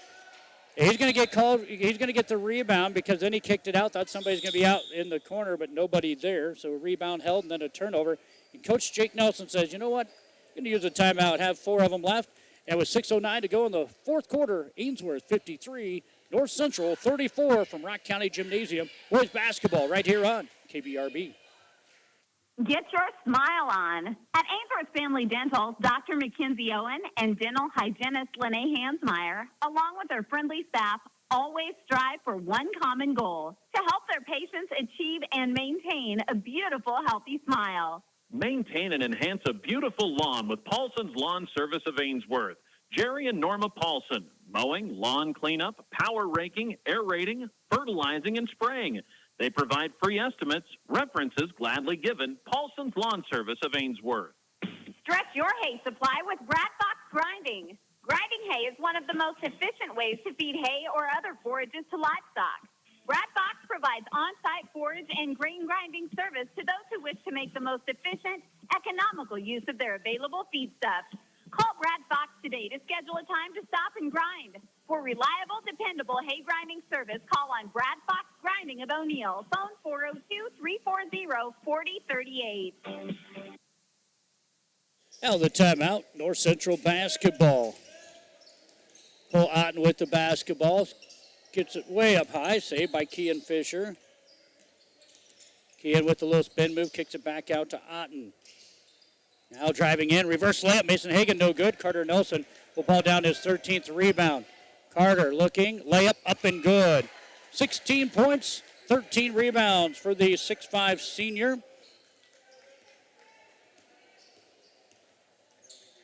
He's going to get called. He's going to get the rebound because then he kicked it out. Thought somebody's going to be out in the corner, but nobody there. So a rebound held and then a turnover. And Coach Jake Nelson says, you know what? I'm going to use a timeout, have 4 of them left. And with 6:09 to go in the 4th quarter, Ainsworth 53, North Central 34 from Rock County Gymnasium. Boys basketball right here on KBRB. Get your smile on. At Ainsworth Family Dental, Dr. Mackenzie Owen and dental hygienist Lene Hansmeyer, along with their friendly staff, always strive for one common goal, to help their patients achieve and maintain a beautiful, healthy smile. Maintain and enhance a beautiful lawn with Paulson's Lawn Service of Ainsworth. Jerry and Norma Paulson. Mowing, lawn cleanup, power raking, aerating, fertilizing, and spraying. They provide free estimates, references gladly given. Paulson's Lawn Service of Ainsworth. Stretch your hay supply with Brad Fox Grinding. Grinding hay is one of the most efficient ways to feed hay or other forages to livestock. Brad Fox provides on-site forage and grain grinding service to those who wish to make the most efficient, economical use of their available feedstuffs. Call Brad Fox today to schedule a time to stop and grind. For reliable, dependable hay grinding service, call on Brad Fox Grinding of O'Neill. Phone 402-340-4038. Now the timeout, North Central basketball. Paul Otten with the basketball. Gets it way up high, saved by Kean Fisher. Kean with the little spin move, kicks it back out to Otten. Now driving in, reverse layup, Mason Hagan, no good. Carter Nelson will ball down his 13th rebound. Carter looking, layup up and good. 16 points, 13 rebounds for the 6'5 senior.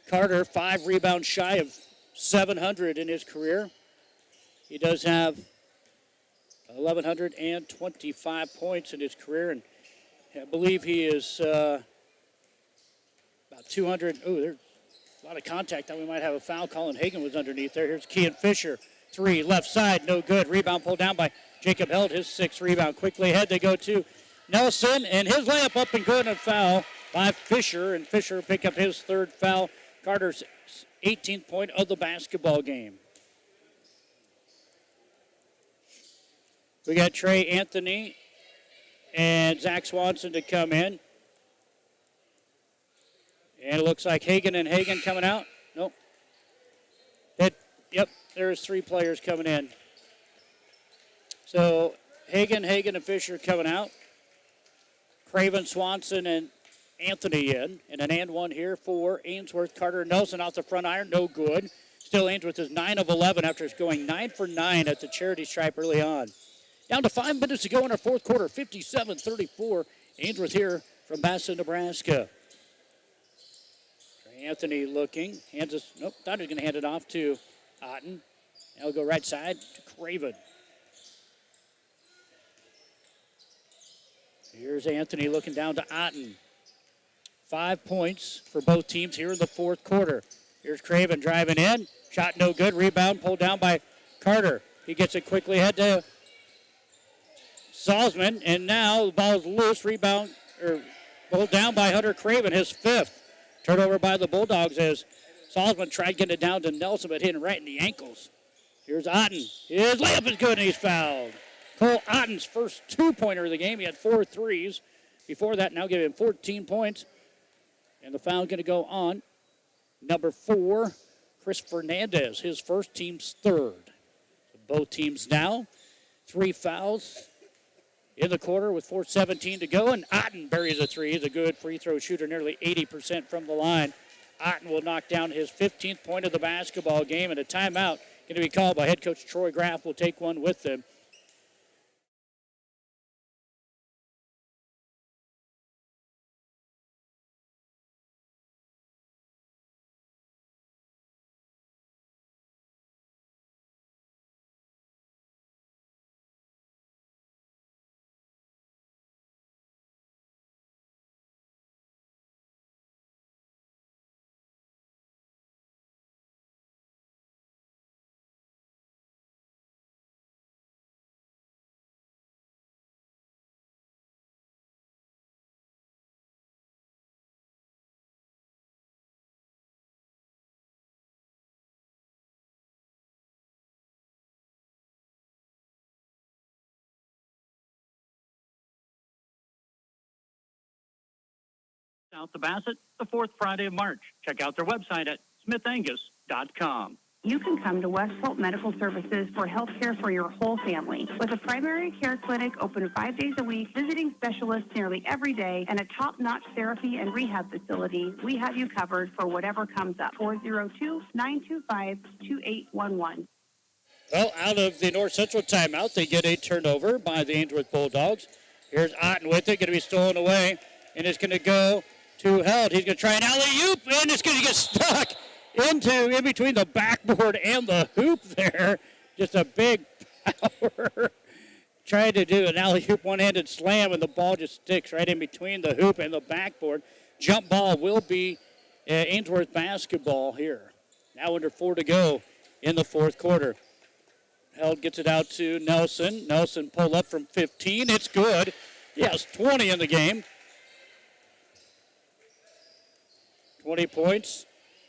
Carter, 5 rebounds shy of 700 in his career. He does have 1,125 points in his career, and I believe he is about 200. Oh, there's a lot of contact. Thought we might have a foul. Colin Hagan was underneath there. Here's Kean Fisher. 3, left side, no good. Rebound pulled down by Jacob Held, his 6th rebound. Quickly ahead they go to Nelson, and his layup up and good, and a foul by Fisher, and Fisher pick up his 3rd foul. Carter's 18th point of the basketball game. We got Trey Anthony and Zach Swanson to come in. And it looks like Hagan and Hagan coming out. Nope. Yep, there's 3 players coming in. So Hagan, and Fisher coming out. Craven, Swanson, and Anthony in. And an and one here for Ainsworth. Carter Nelson off the front iron, no good. Still Ainsworth is 9 of 11 after going 9 for 9 at the charity stripe early on. Down to 5 minutes to go in our 4th quarter, 57-34. Ainsworth here from Bassett, Nebraska. Trey Anthony looking. Thought he was going to hand it off to Otten. Now we'll go right side to Craven. Here's Anthony looking down to Otten. 5 points for both teams here in the 4th quarter. Here's Craven driving in. Shot no good. Rebound pulled down by Carter. He gets it quickly ahead to Salzman. And now the ball is loose. Rebound pulled down by Hunter Craven, his 5th. Turnover by the Bulldogs as Salzman tried getting it down to Nelson, but hit him right in the ankles. Here's Otten. His layup is good, and he's fouled. Cole Otten's first 2-pointer of the game. He had 4 threes. Before that, now give him 14 points. And the foul going to go on number 4, Chris Fernandez, his first, team's 3rd. So both teams now 3 fouls in the quarter with 4:17 to go. And Otten buries a 3. He's a good free throw shooter, nearly 80% from the line. Otten will knock down his 15th point of the basketball game, and a timeout going to be called by head coach Troy Graff. Will take one with them. South of Bassett, the 4th Friday of March. Check out their website at smithangus.com. You can come to West Holt Medical Services for health care for your whole family. With a primary care clinic open 5 days a week, visiting specialists nearly every day, and a top-notch therapy and rehab facility, we have you covered for whatever comes up. 402-925-2811. Well, out of the North Central timeout, they get a turnover by the Ainsworth Bulldogs. Here's Otten with it, going to be stolen away, and it's going to go to Held. He's going to try an alley-oop, and it's going to get stuck in between the backboard and the hoop there. Just a big power. Trying to do an alley-oop one-handed slam, and the ball just sticks right in between the hoop and the backboard. Jump ball will be Ainsworth basketball here. Now under 4 to go in the 4th quarter. Held gets it out to Nelson. Nelson pull up from 15. It's good. He has 20 in the game. 20 points,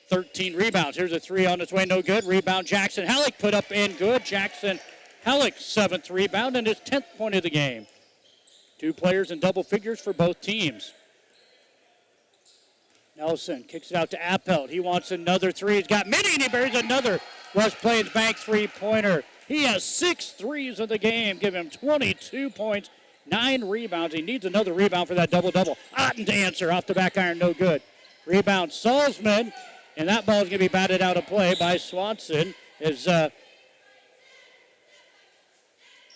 13 rebounds. Here's a 3 on its way, no good. Rebound, Jackson Halleck put up in good. Jackson Halleck, 7th rebound, and his 10th point of the game. 2 players in double figures for both teams. Nelson kicks it out to Appelt. He wants another 3. He's got many, and he buries another West Plains Bank 3-pointer. He has 6 threes in the game, give him 22 points, 9 rebounds. He needs another rebound for that double-double. Otten to answer off the back iron, no good. Rebound, Salzman, and that ball is going to be batted out of play by Swanson. As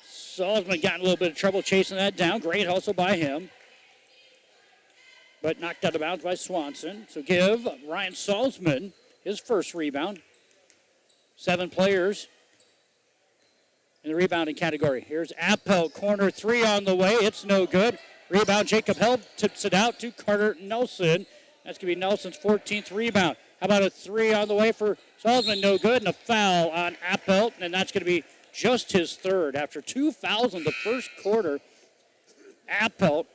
Salzman got in a little bit of trouble chasing that down. Great hustle by him. but knocked out of bounds by Swanson. So give Ryan Salzman his first rebound. 7 players in the rebounding category. Here's Appel, corner 3 on the way. It's no good. Rebound, Jacob Held tips it out to Carter Nelson. That's going to be Nelson's 14th rebound. How about a 3 on the way for Salzman? No good. And a foul on Appel, and that's going to be just his third. After 2 fouls in the first quarter, Appel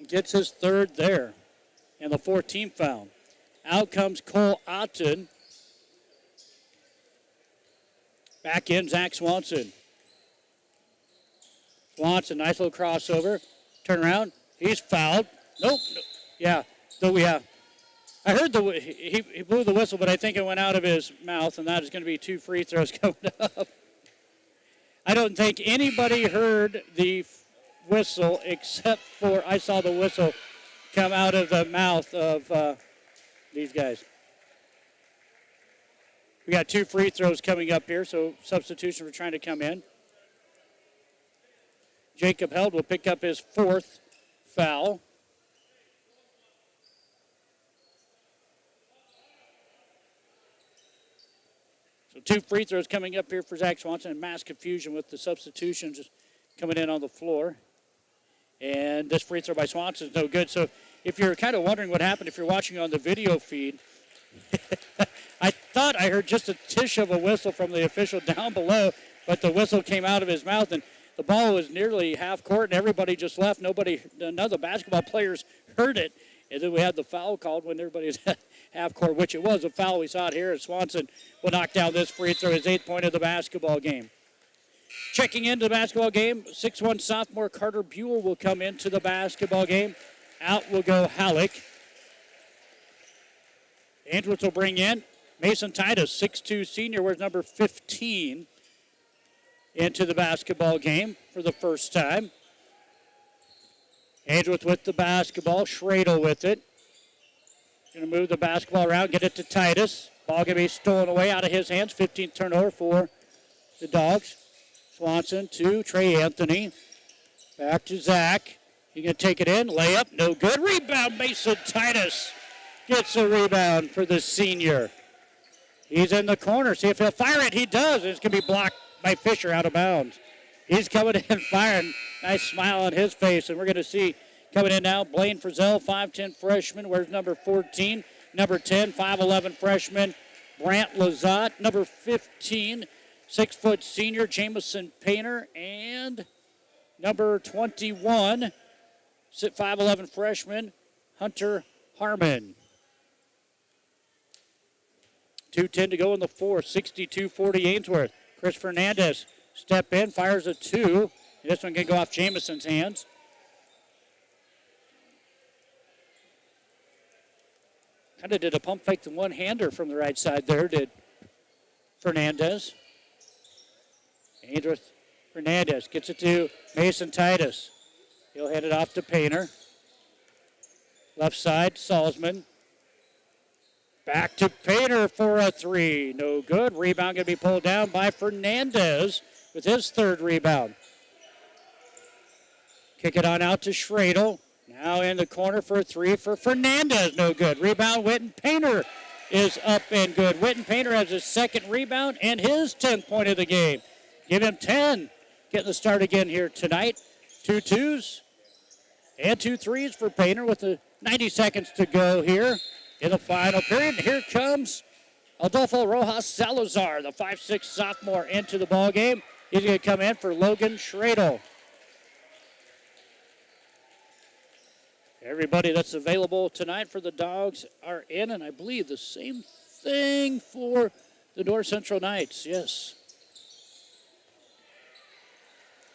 gets his third there, and the 14th foul. Out comes Cole Otten. Back in, Zach Swanson. Swanson, nice little crossover. Turn around. He's fouled. Nope. Yeah. So I heard he blew the whistle, but I think it went out of his mouth, and that is going to be 2 free throws coming up. I don't think anybody heard the whistle except for I saw the whistle come out of the mouth of these guys. We got 2 free throws coming up here, so substitution for trying to come in. Jacob Held will pick up his 4th foul. So 2 free throws coming up here for Zach Swanson, and mass confusion with the substitutions just coming in on the floor. And this free throw by Swanson is no good. So if you're kind of wondering what happened, if you're watching on the video feed, I thought I heard just a tish of a whistle from the official down below, but the whistle came out of his mouth, and the ball was nearly half court, and everybody just left. None of the basketball players heard it. And then we had the foul called when everybody's at half court, which it was a foul. We saw it here. Swanson will knock down this free throw, his 8th point of the basketball game. Checking into the basketball game, 6'1" sophomore Carter Buell will come into the basketball game. Out will go Halleck. Ainsworth will bring in Mason Titus, 6'2" senior, wears number 15, into the basketball game for the first time. Ainsworth with the basketball, Schradel with it. Going to move the basketball around, get it to Titus. Ball going to be stolen away out of his hands. 15th turnover for the Dogs. Swanson to Trey Anthony. Back to Zach. He's going to take it in. Layup, no good. Rebound, Mason Titus gets a rebound for the senior. He's in the corner. See if he'll fire it. He does. It's going to be blocked by Fisher out of bounds. He's coming in firing. Nice smile on his face. And we're going to see coming in now Blaine Frizzell, 5'10" freshman. Where's number 14? Number 10, 5'11" freshman. Brant Lazat, number 15, 6' senior. Jamison Painter. And number 21, 5'11" freshman, Hunter Harmon. 2:10 to go in the fourth. 62-40 Ainsworth. Chris Fernandez step in, fires a 2. This one can go off Jamison's hands. Kind of did a pump fake to one-hander from the right side there, did Fernandez. Ainsworth Fernandez gets it to Mason Titus. He'll hand it off to Painter. Left side, Salzman. Back to Painter for a 3. No good. Rebound going to be pulled down by Fernandez with his 3rd rebound. Kick it on out to Schradel. Now in the corner for a 3 for Fernandez. No good. Rebound, Witten Painter is up and good. Witten Painter has his 2nd rebound and his 10th point of the game. Give him 10. Getting the start again here tonight. 2 2s and 2 3s for Painter with the 90 seconds to go here in the final period. Here comes Adolfo Rojas Salazar, the 5'6" sophomore, into the ball game. He's going to come in for Logan Schradel. Everybody that's available tonight for the Dogs are in, and I believe the same thing for the North Central Knights. Yes.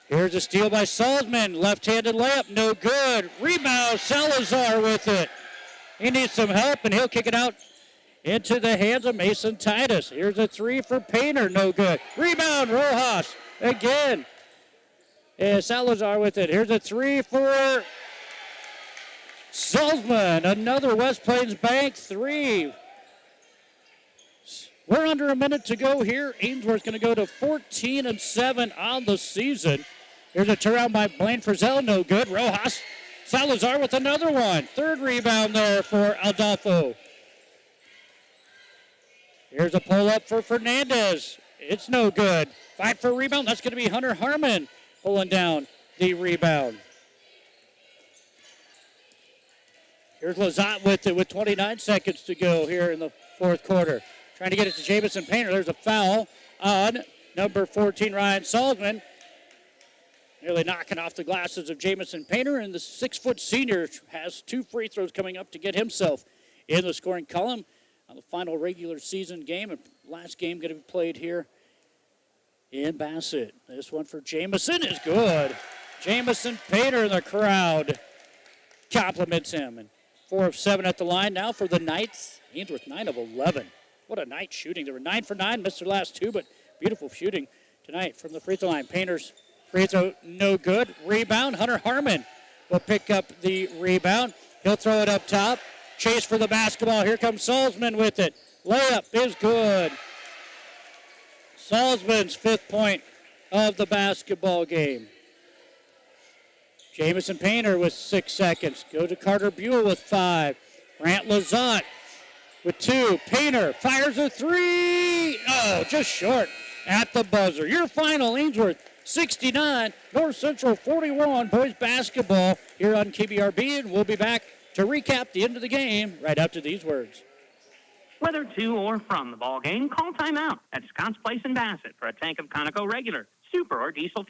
Here's a steal by Salzman. Left-handed layup, no good. Rebound, Salazar with it. He needs some help, and he'll kick it out into the hands of Mason Titus. Here's a 3 for Painter, no good. Rebound, Rojas again. And Salazar with it. Here's a 3 for Salzman. Another West Plains Bank 3. We're under a minute to go here. Ainsworth's going to go to 14-7 on the season. Here's a turnaround by Blaine Frizzell, no good. Rojas Salazar with another one. Third rebound there for Adolfo. Here's a pull-up for Fernandez. It's no good. Fight for a rebound. That's going to be Hunter Harmon pulling down the rebound. Here's Lazat with it with 29 seconds to go here in the fourth quarter. Trying to get it to Jamison Painter. There's a foul on number 14, Ryan Salzman. Nearly knocking off the glasses of Jamison Painter, and the 6-foot senior has 2 free throws coming up to get himself in the scoring column on the final regular season game. And last game going to be played here in Bassett. This one for Jamison is good. Jamison Painter in the crowd compliments him. And 4 of 7 at the line now for the Knights. Ainsworth 9 of 11. What a night shooting. They were 9 for 9, missed their last 2, but beautiful shooting tonight from the free throw line. Painter's free throw no good. Rebound. Hunter Harmon will pick up the rebound. He'll throw it up top. Chase for the basketball. Here comes Salzman with it. Layup is good. Salzman's 5th point of the basketball game. Jamison Painter with 6 seconds. Go to Carter Buell with 5. Grant Lazat with 2. Painter fires a 3. Oh, just short at the buzzer. Your final, Ainsworth 69, North Central 41, boys basketball here on KBRB, and we'll be back to recap the end of the game right after these words. Whether to or from the ball game, call timeout at Scott's Place in Bassett for a tank of Conoco Regular, Super, or Diesel